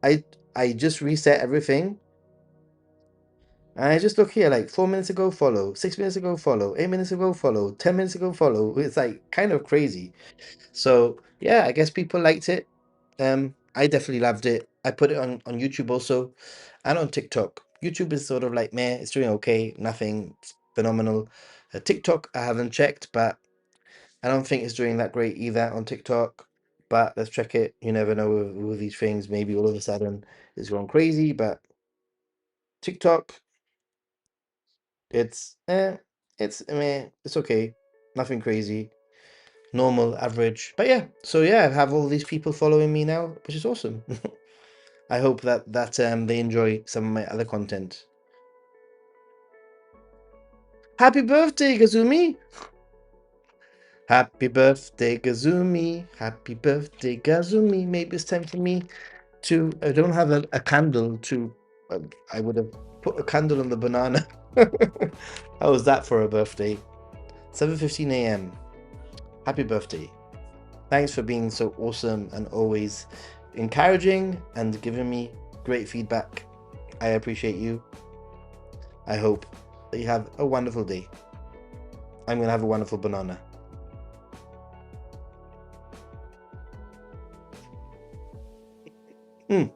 I I just reset everything. And I just look here, like 4 minutes ago, follow, 6 minutes ago, follow, 8 minutes ago, follow, 10 minutes ago, follow. It's like kind of crazy. So yeah, I guess people liked it. I definitely loved it. I put it on YouTube also, and on TikTok. YouTube is sort of like meh, it's doing okay, nothing phenomenal. TikTok I haven't checked, but I don't think it's doing that great either on TikTok, but let's check it. You never know with these things. Maybe all of a sudden it's gone crazy, but TikTok, it's it's okay. Nothing crazy. Normal, average. But yeah, so yeah, I have all these people following me now, which is awesome. I hope that they enjoy some of my other content. Happy birthday, Gazumi! Happy birthday, Gazumi! Happy birthday, Gazumi! Maybe it's time for me to, I don't have a candle to, I would have put a candle on the banana. How was that for a birthday? 7:15 a.m. Happy birthday. Thanks for being so awesome and always encouraging and giving me great feedback. I appreciate you. I hope that you have a wonderful day. I'm going to have a wonderful banana. Mm.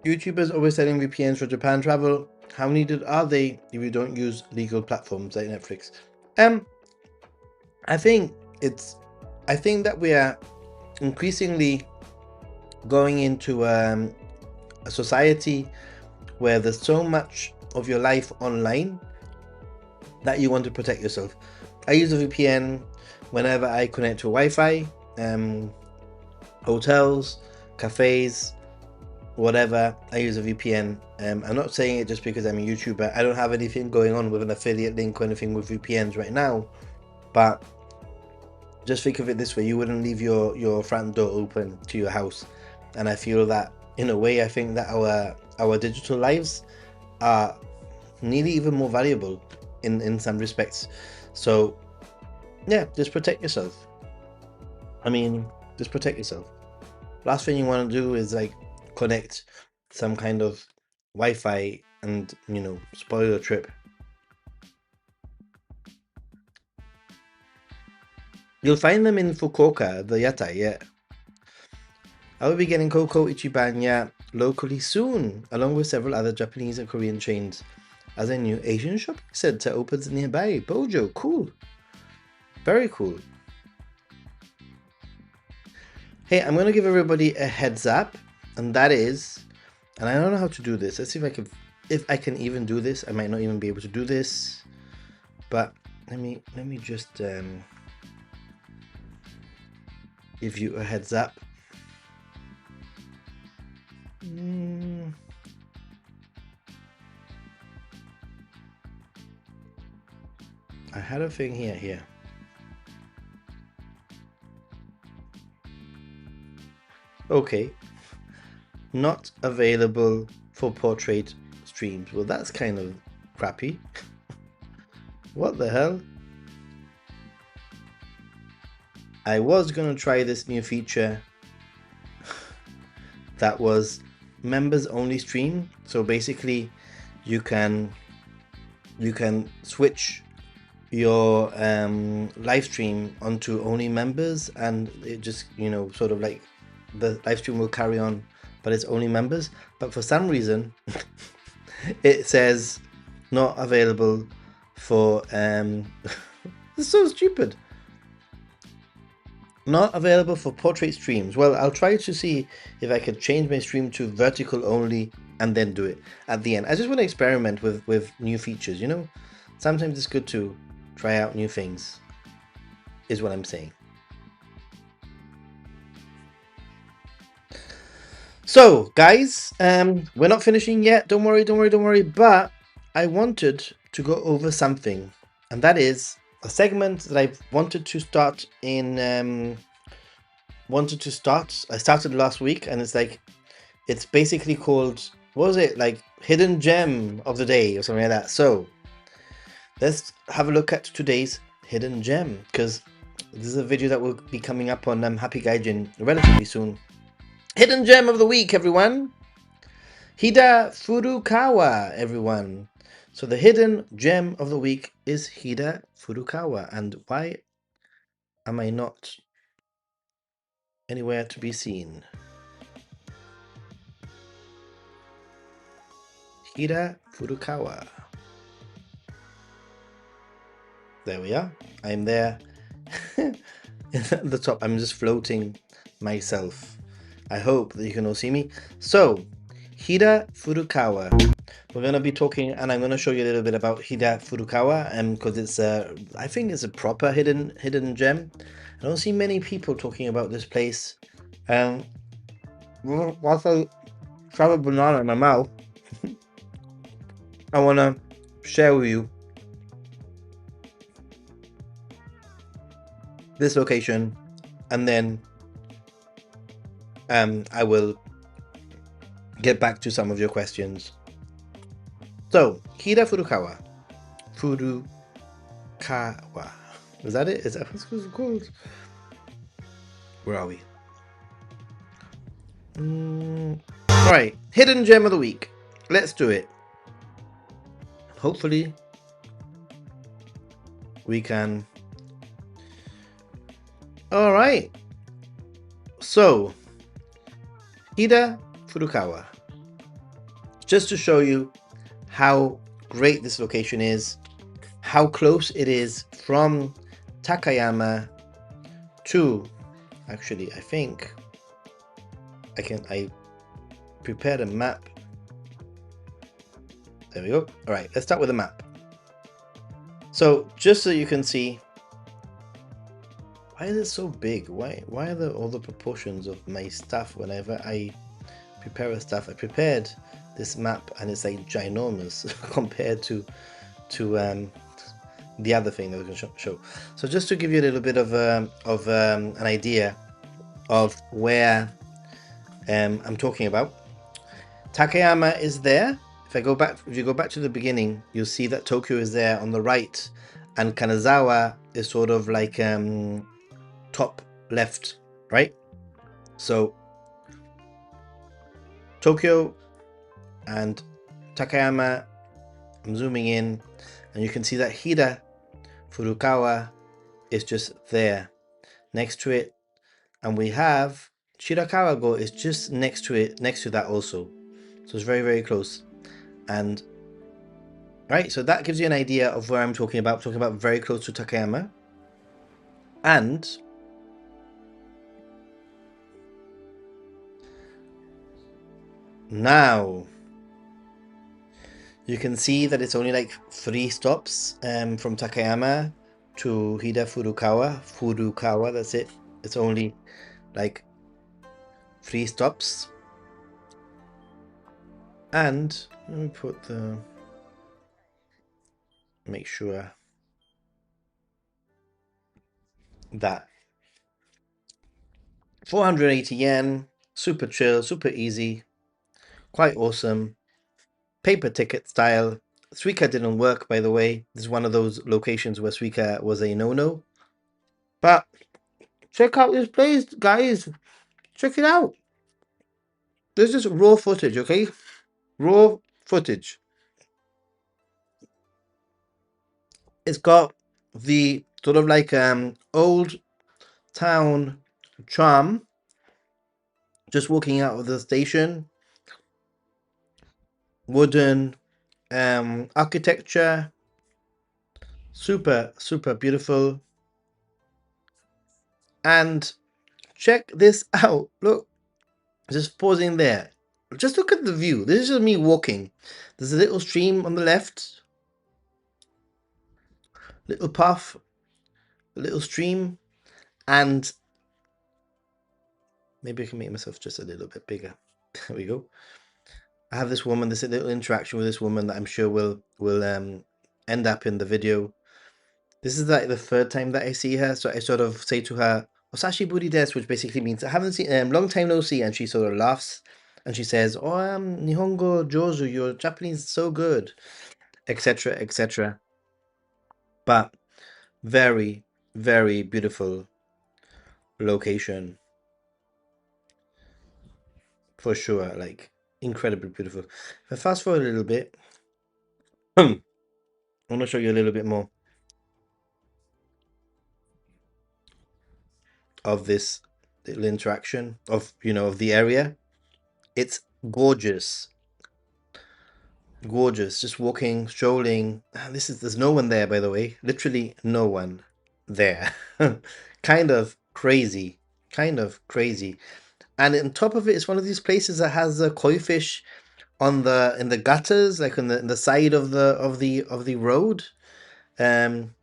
YouTubers always selling VPNs for Japan travel. How needed are they if you don't use legal platforms like Netflix? I think I think that we are increasingly going into a society where there's so much of your life online that you want to protect yourself. I use a VPN whenever I connect to Wi-Fi, hotels, cafes, whatever, I use a VPN. I'm not saying it just because I'm a YouTuber. I don't have anything going on with an affiliate link or anything with VPNs right now, but just think of it this way: you wouldn't leave your front door open to your house, and I feel that in a way, I think that our digital lives are nearly even more valuable in some respects. So yeah, just protect yourself. I mean, just protect yourself. Last thing you want to do is like connect some kind of Wi-Fi and, you know, spoil your trip. You'll find them in Fukuoka, the yatai, yeah. I will be getting Koko Ichiban ya locally soon, along with several other Japanese and Korean chains, as a new Asian shopping center opens nearby. Bojo, cool. Very cool. Hey, I'm gonna give everybody a heads up, and that is, and I don't know how to do this. Let's see if I can even do this. I might not even be able to do this, but let me just give you a heads up. I had a thing here. Okay, not available for portrait streams. Well, that's kind of crappy. What the hell? I was gonna try this new feature that was members only stream. So basically you can switch your live stream onto only members, and it just, you know, sort of like the live stream will carry on, but it's only members. But for some reason it says not available for it's so stupid. Not available for portrait streams. Well, I'll try to see if I could change my stream to vertical only and then do it at the end. I just want to experiment with new features, you know? Sometimes it's good to try out new things, is what I'm saying. So, guys, we're not finishing yet. Don't worry. But I wanted to go over something, and that is a segment that I've wanted to start in. I started last week, and it's basically called, what was it, like hidden gem of the day or something like that. So let's have a look at today's hidden gem, because this is a video that will be coming up on Happy Gaijin relatively soon. Hidden gem of the week, everyone. Hida Furukawa, everyone. So the hidden gem of the week is Hida Furukawa. And why am I not anywhere to be seen? Hida Furukawa. There we are. I'm there. At the top, I'm just floating myself. I hope that you can all see me. So, Hida Furukawa. We're going to be talking, and I'm going to show you a little bit about Hida Furukawa, because it's I think it's a proper hidden gem. I don't see many people talking about this place. Whilst I shove a banana in my mouth, I want to share with you this location, and then I will get back to some of your questions. So, Hida Furukawa. Furukawa. Is that it? Is that what it's called? Where are we? Alright, hidden gem of the week. Let's do it. Hopefully we can. Alright. So, Hida Furukawa. Just to show you how great this location is, how close it is from Takayama to, actually, I think I prepared a map. There we go. All right, let's start with a map. So just so you can see, Why is it so big? Why are all the proportions of my stuff whenever I prepare a stuff? I prepared this map and it's like ginormous compared to the other thing that we're going to show. So just to give you a little bit of an idea of where I'm talking about, Takayama is there. If you go back to the beginning, you'll see that Tokyo is there on the right, and Kanazawa is sort of like top left, right? So Tokyo and Takayama, I'm zooming in, and you can see that Hida Furukawa is just there next to it, and we have Shirakawa-go is just next to it, next to that also. So it's very, very close. And right, so that gives you an idea of where I'm talking about. I'm talking about very close to Takayama. And now you can see that it's only like 3 stops from Takayama to Hida Furukawa. Furukawa, that's it. It's only like 3 stops. And let me put make sure that 480 yen, super chill, super easy, quite awesome. Paper ticket style. Suica didn't work, by the way. This is one of those locations where Suica was a no-no. But check out this place, guys. Check it out. This is raw footage, okay? Raw footage. It's got the sort of like old town charm. Just walking out of the station. Wooden architecture. Super, super beautiful. And check this out. Look, just pausing there. Just look at the view. This is just me walking. There's a little stream on the left. Little path. A little stream. And maybe I can make myself just a little bit bigger. There we go. I have this woman, this little interaction with this woman that I'm sure will end up in the video. This is like the 3rd time that I see her, so I sort of say to her, "Osashi buri desu," which basically means I haven't seen long time no see, and she sort of laughs and she says, "Oh, Nihongo jozu, your Japanese is so good," etc., etc. But very, very beautiful location for sure, like incredibly beautiful. If I fast forward a little bit, I want to show you a little bit more of this little interaction of of the area. It's gorgeous, gorgeous. Just walking, strolling. There's no one there, by the way. Literally no one there. Kind of crazy, kind of crazy. And on top of it, it's one of these places that has a koi fish on the in the gutters, like on the side of the road. Um,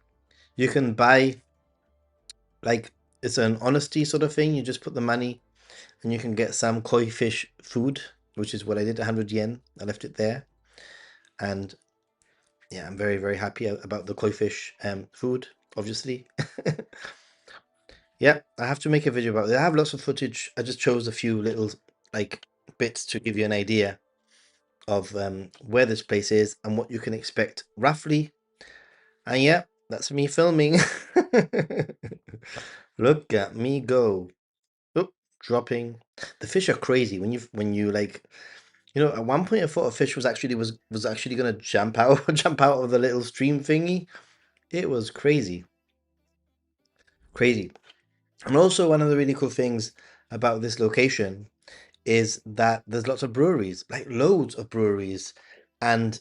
you can buy, like, it's an honesty sort of thing. You just put the money and you can get some koi fish food, which is what I did, 100 yen. I left it there. And yeah, I'm very, very happy about the koi fish food, obviously. Yeah, I have to make a video about it. I have lots of footage. I just chose a few little like bits to give you an idea of where this place is and what you can expect roughly. And yeah, that's me filming. Look at me go. Oop, dropping. The fish are crazy when you like, at one point I thought a fish was actually gonna jump out jump out of the little stream thingy. It was crazy. Crazy. And also one of the really cool things about this location is that there's lots of breweries, like loads of breweries. And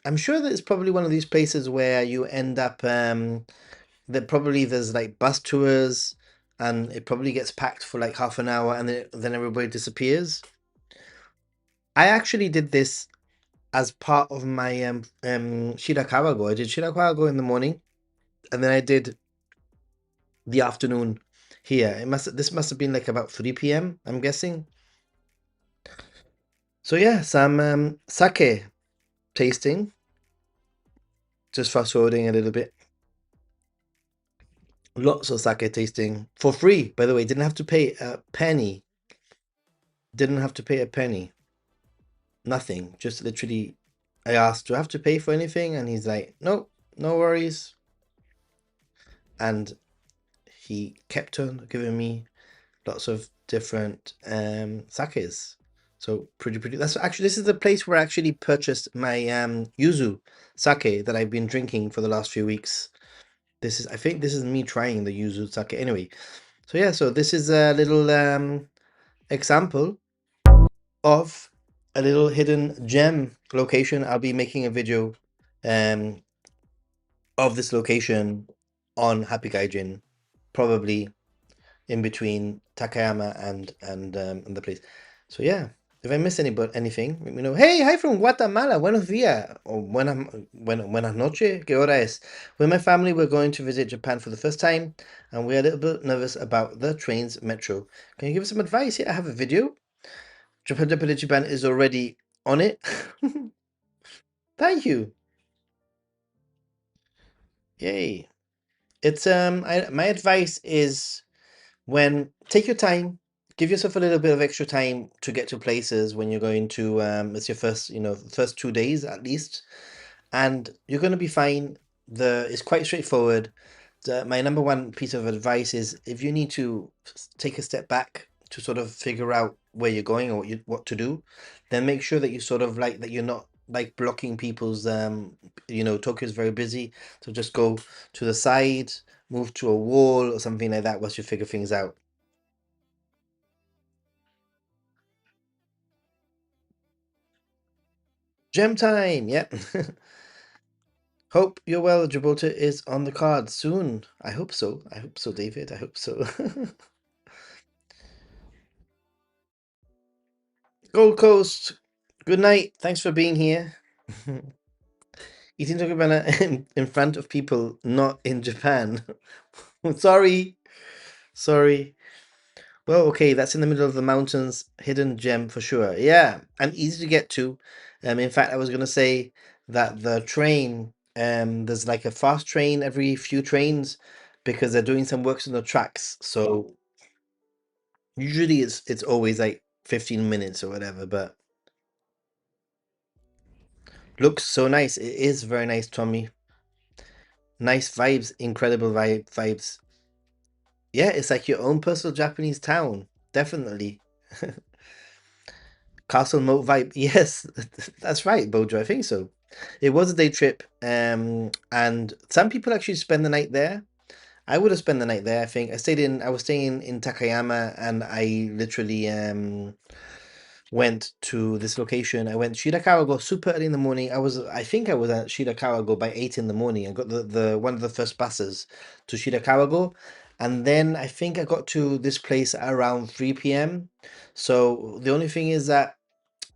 I'm sure that it's probably one of these places where you end up that probably there's like bus tours and it probably gets packed for like half an hour and then everybody disappears. I actually did this as part of my Shirakawa-go. I did Shirakawa-go in the morning and then I did the afternoon here. This must have been like about 3 p.m., I'm guessing. So yeah, some sake tasting. Just fast forwarding a little bit. Lots of sake tasting for free, by the way. Didn't have to pay a penny. Didn't have to pay a penny. Nothing. Just literally, I asked, do I have to pay for anything? And he's like, nope, no worries. And he kept on giving me lots of different sakes. So pretty. That's actually, this is the place where I actually purchased my yuzu sake that I've been drinking for the last few weeks. I think this is me trying the yuzu sake. Anyway, so yeah, so this is a little example of a little hidden gem location. I'll be making a video um of this location on Happy Gaijin, probably in between Takayama and the place. So yeah, if I miss anything, let me know. Hey, hi from Guatemala. Buenos días. Or buenas noches. ¿Qué hora es? With my family, we're going to visit Japan for the first time, and we're a little bit nervous about the train's metro. Can you give us some advice? Yeah, I have a video. Japan is already on it. Thank you. Yay. It's my advice is when take your time, give yourself a little bit of extra time to get to places when you're going to it's your first, first 2 days at least, and you're going to be fine. It's quite straightforward. My number one piece of advice is if you need to take a step back to sort of figure out where you're going or what to do, then make sure that you sort of like that you're not like blocking people's Tokyo's very busy, so just go to the side, move to a wall or something like that once you figure things out. Gem time, yep. Hope you're well. Gibraltar is on the card soon. I hope so. I hope so, David. I hope so. Gold Coast, good night. Thanks for being here. Eating Tokyo in front of people, not in Japan. Sorry. Sorry. Well, okay, that's in the middle of the mountains. Hidden gem for sure. Yeah, and easy to get to. In fact, I was gonna say that the train, there's like a fast train every few trains because they're doing some works on the tracks. So usually it's always like 15 minutes or whatever, but looks so nice. It is very nice, Tommy. Nice vibes, incredible vibes. Yeah, it's like your own personal Japanese town. Definitely. Castle Moat vibe. Yes, that's right, Bojo. I think so. It was a day trip, and some people actually spend the night there. I would have spent the night there. I think I was staying in Takayama, and I literally went to this location. I went Shirakawa super early in the morning. I think I was at Shirakawa by 8 in the morning. I got the one of the first buses to Shirakawa, and then I think I got to this place around 3 p.m. So the only thing is that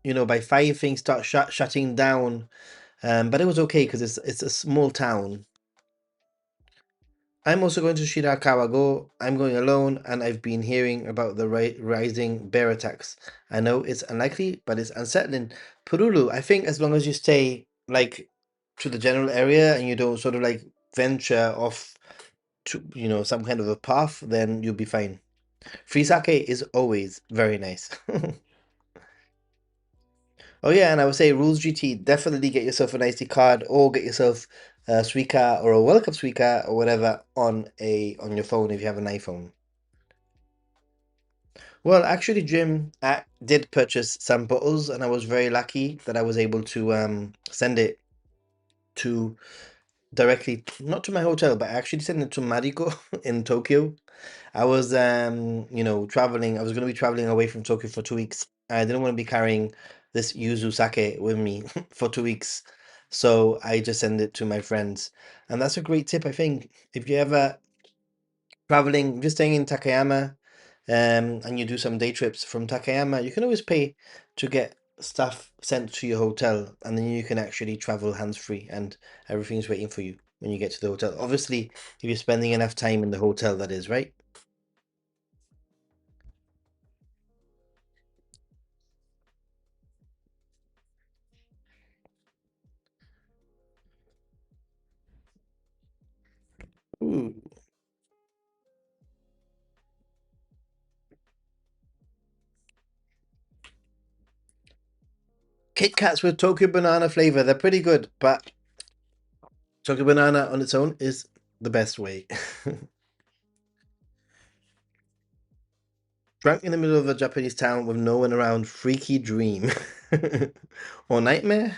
by 5 things start shutting down. But it was okay because it's a small town. I'm also going to Shirakawa. I'm going alone, and I've been hearing about the rising bear attacks. I know it's unlikely, but it's unsettling. Purulu, I think as long as you stay like to the general area and you don't sort of like venture off to some kind of a path, then you'll be fine. Free sake is always very nice. Oh yeah, and I would say Rules GT, definitely get yourself an SD card or get yourself a Suica or a Welcome Suica or whatever on your phone if you have an iPhone. Well, actually, Jim did purchase some bottles, and I was very lucky that I was able to send it to directly, not to my hotel, but I actually sent it to Mariko in Tokyo. I was traveling. I was going to be traveling away from Tokyo for 2 weeks. I didn't want to be carrying this yuzu sake with me for 2 weeks, so I just send it to my friends, and that's a great tip. I think if you ever traveling, just staying in Takayama, and you do some day trips from Takayama, you can always pay to get stuff sent to your hotel, and then you can actually travel hands-free, and everything's waiting for you when you get to the hotel. Obviously, if you're spending enough time in the hotel, that is, right? Kit Kats with Tokyo banana flavor. They're pretty good, but Tokyo banana on its own is the best way. Drunk in the middle of a Japanese town with no one around. Freaky dream. Or nightmare.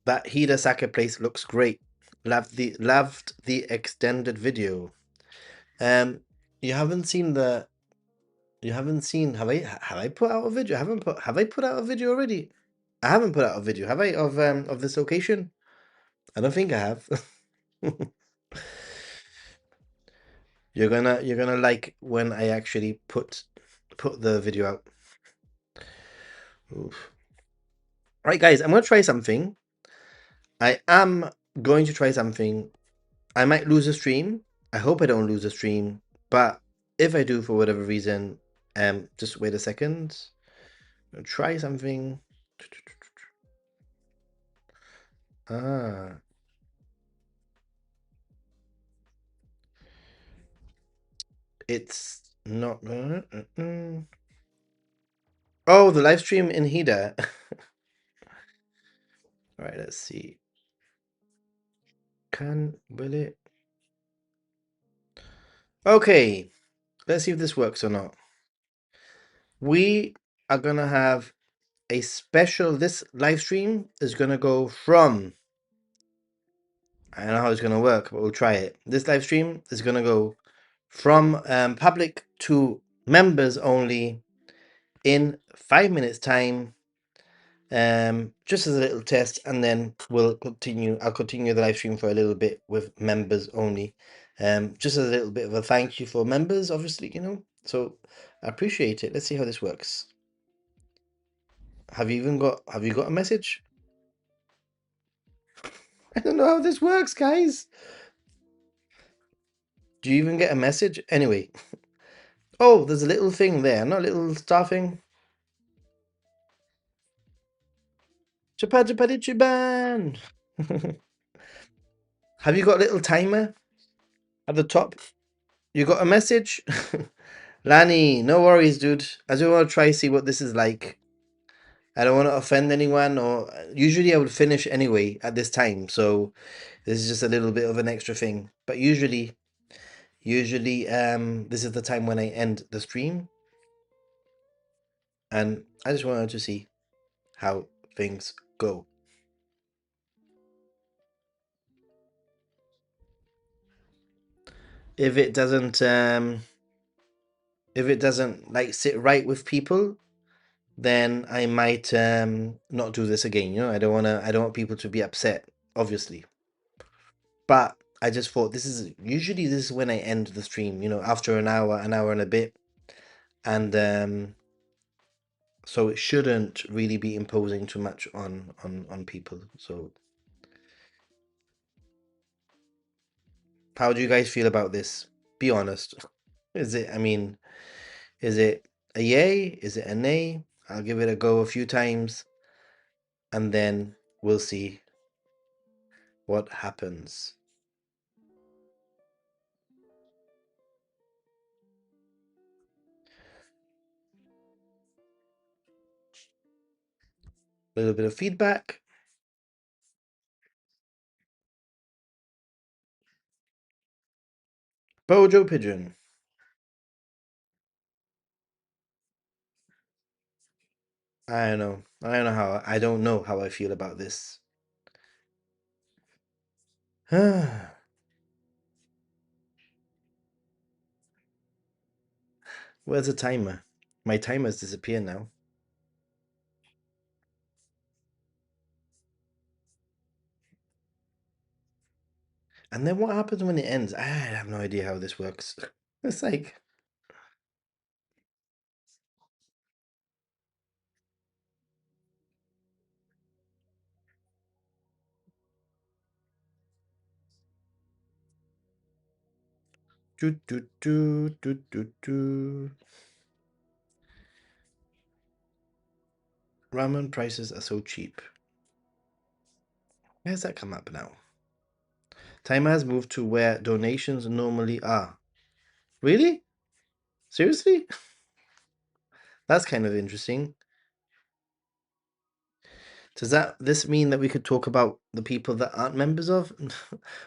That Hidasaka place looks great. Loved the extended video. Um, you haven't seen the. You haven't seen. Have I put out a video? I haven't put. Have I put out a video already? I haven't put out a video. Have I of this location? I don't think I have. You're gonna like when I actually put the video out. Oof. Right, guys, I'm gonna try something. I am going to try something. I might lose a stream. I hope I don't lose a stream, but if I do for whatever reason, just wait a second. I'll try something. Ah, it's not. Oh, the live stream in Hida. All right, let's see. Will it? Okay, let's see if this works or not. We are gonna have a special. This live stream is gonna go from. I don't know how it's gonna work, but we'll try it. This live stream is gonna go from public to members only in 5 minutes time, just as a little test, and then I'll continue the live stream for a little bit with members only, just as a little bit of a thank you for members, obviously, so I appreciate it. Let's see how this works. Have you got a message? I don't know how this works, guys. Do you even get a message anyway? Oh, there's a little thing there, not a little star thing. Chiban. Have you got a little timer at the top? You got a message? Lani, no worries, dude. I just want to try see what this is like. I don't want to offend anyone, or usually I would finish anyway at this time, so this is just a little bit of an extra thing. But usually, this is the time when I end the stream, and I just wanted to see how things go. If it doesn't, like sit right with people, then I might not do this again. I don't want people to be upset, obviously. But I just thought this is when I end the stream, after an hour and a bit. And so it shouldn't really be imposing too much on people. So how do you guys feel about this? Be honest. Is it a yay? Is it a nay? I'll give it a go a few times, and then we'll see what happens. A little bit of feedback. Bojo Pigeon. I don't know. I don't know how I feel about this. Where's the timer? My timer's disappeared now. And then what happens when it ends? I have no idea how this works. It's like do do do do do do. Ramen prices are so cheap. Where's that come up now? Timer has moved to where donations normally are. Really? Seriously? That's kind of interesting. Does that this mean that we could talk about the people that aren't members of?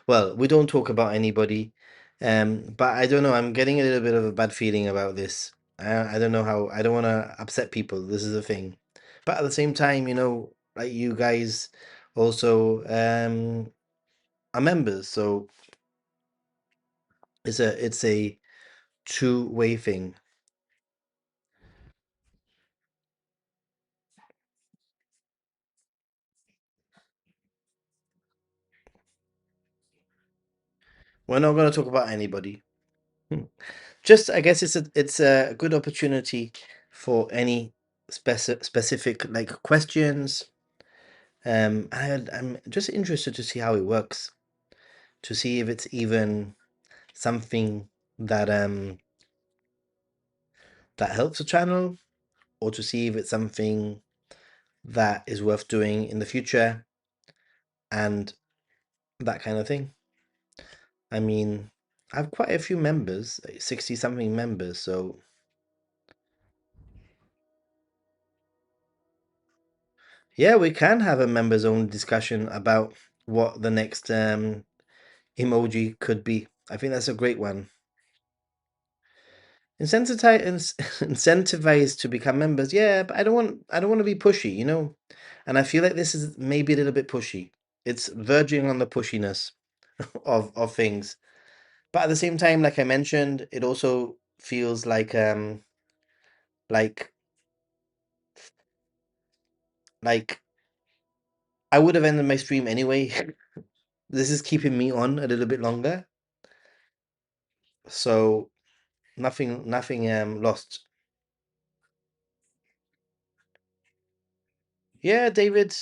Well, we don't talk about anybody. But I don't know. I'm getting a little bit of a bad feeling about this. I don't know how. I don't want to upset people. This is the thing. But at the same time, like you guys also are members, so it's a two-way thing. We're not going to talk about anybody. Hmm. Just, I guess it's a good opportunity for any specific like questions. I'm just interested to see how it works, to see if it's even something that that helps the channel, or to see if it's something that is worth doing in the future and that kind of thing. I mean, I have quite a few members, like 60 something members, so yeah, we can have a members only discussion about what the next emoji could be. I think that's a great one. Incentivize to become members. Yeah, but I don't want to be pushy. And I feel like this is maybe a little bit pushy. It's verging on the pushiness of things. But at the same time, like I mentioned, it also feels like like I would have ended my stream anyway. This is keeping me on a little bit longer. So nothing lost. Yeah, David.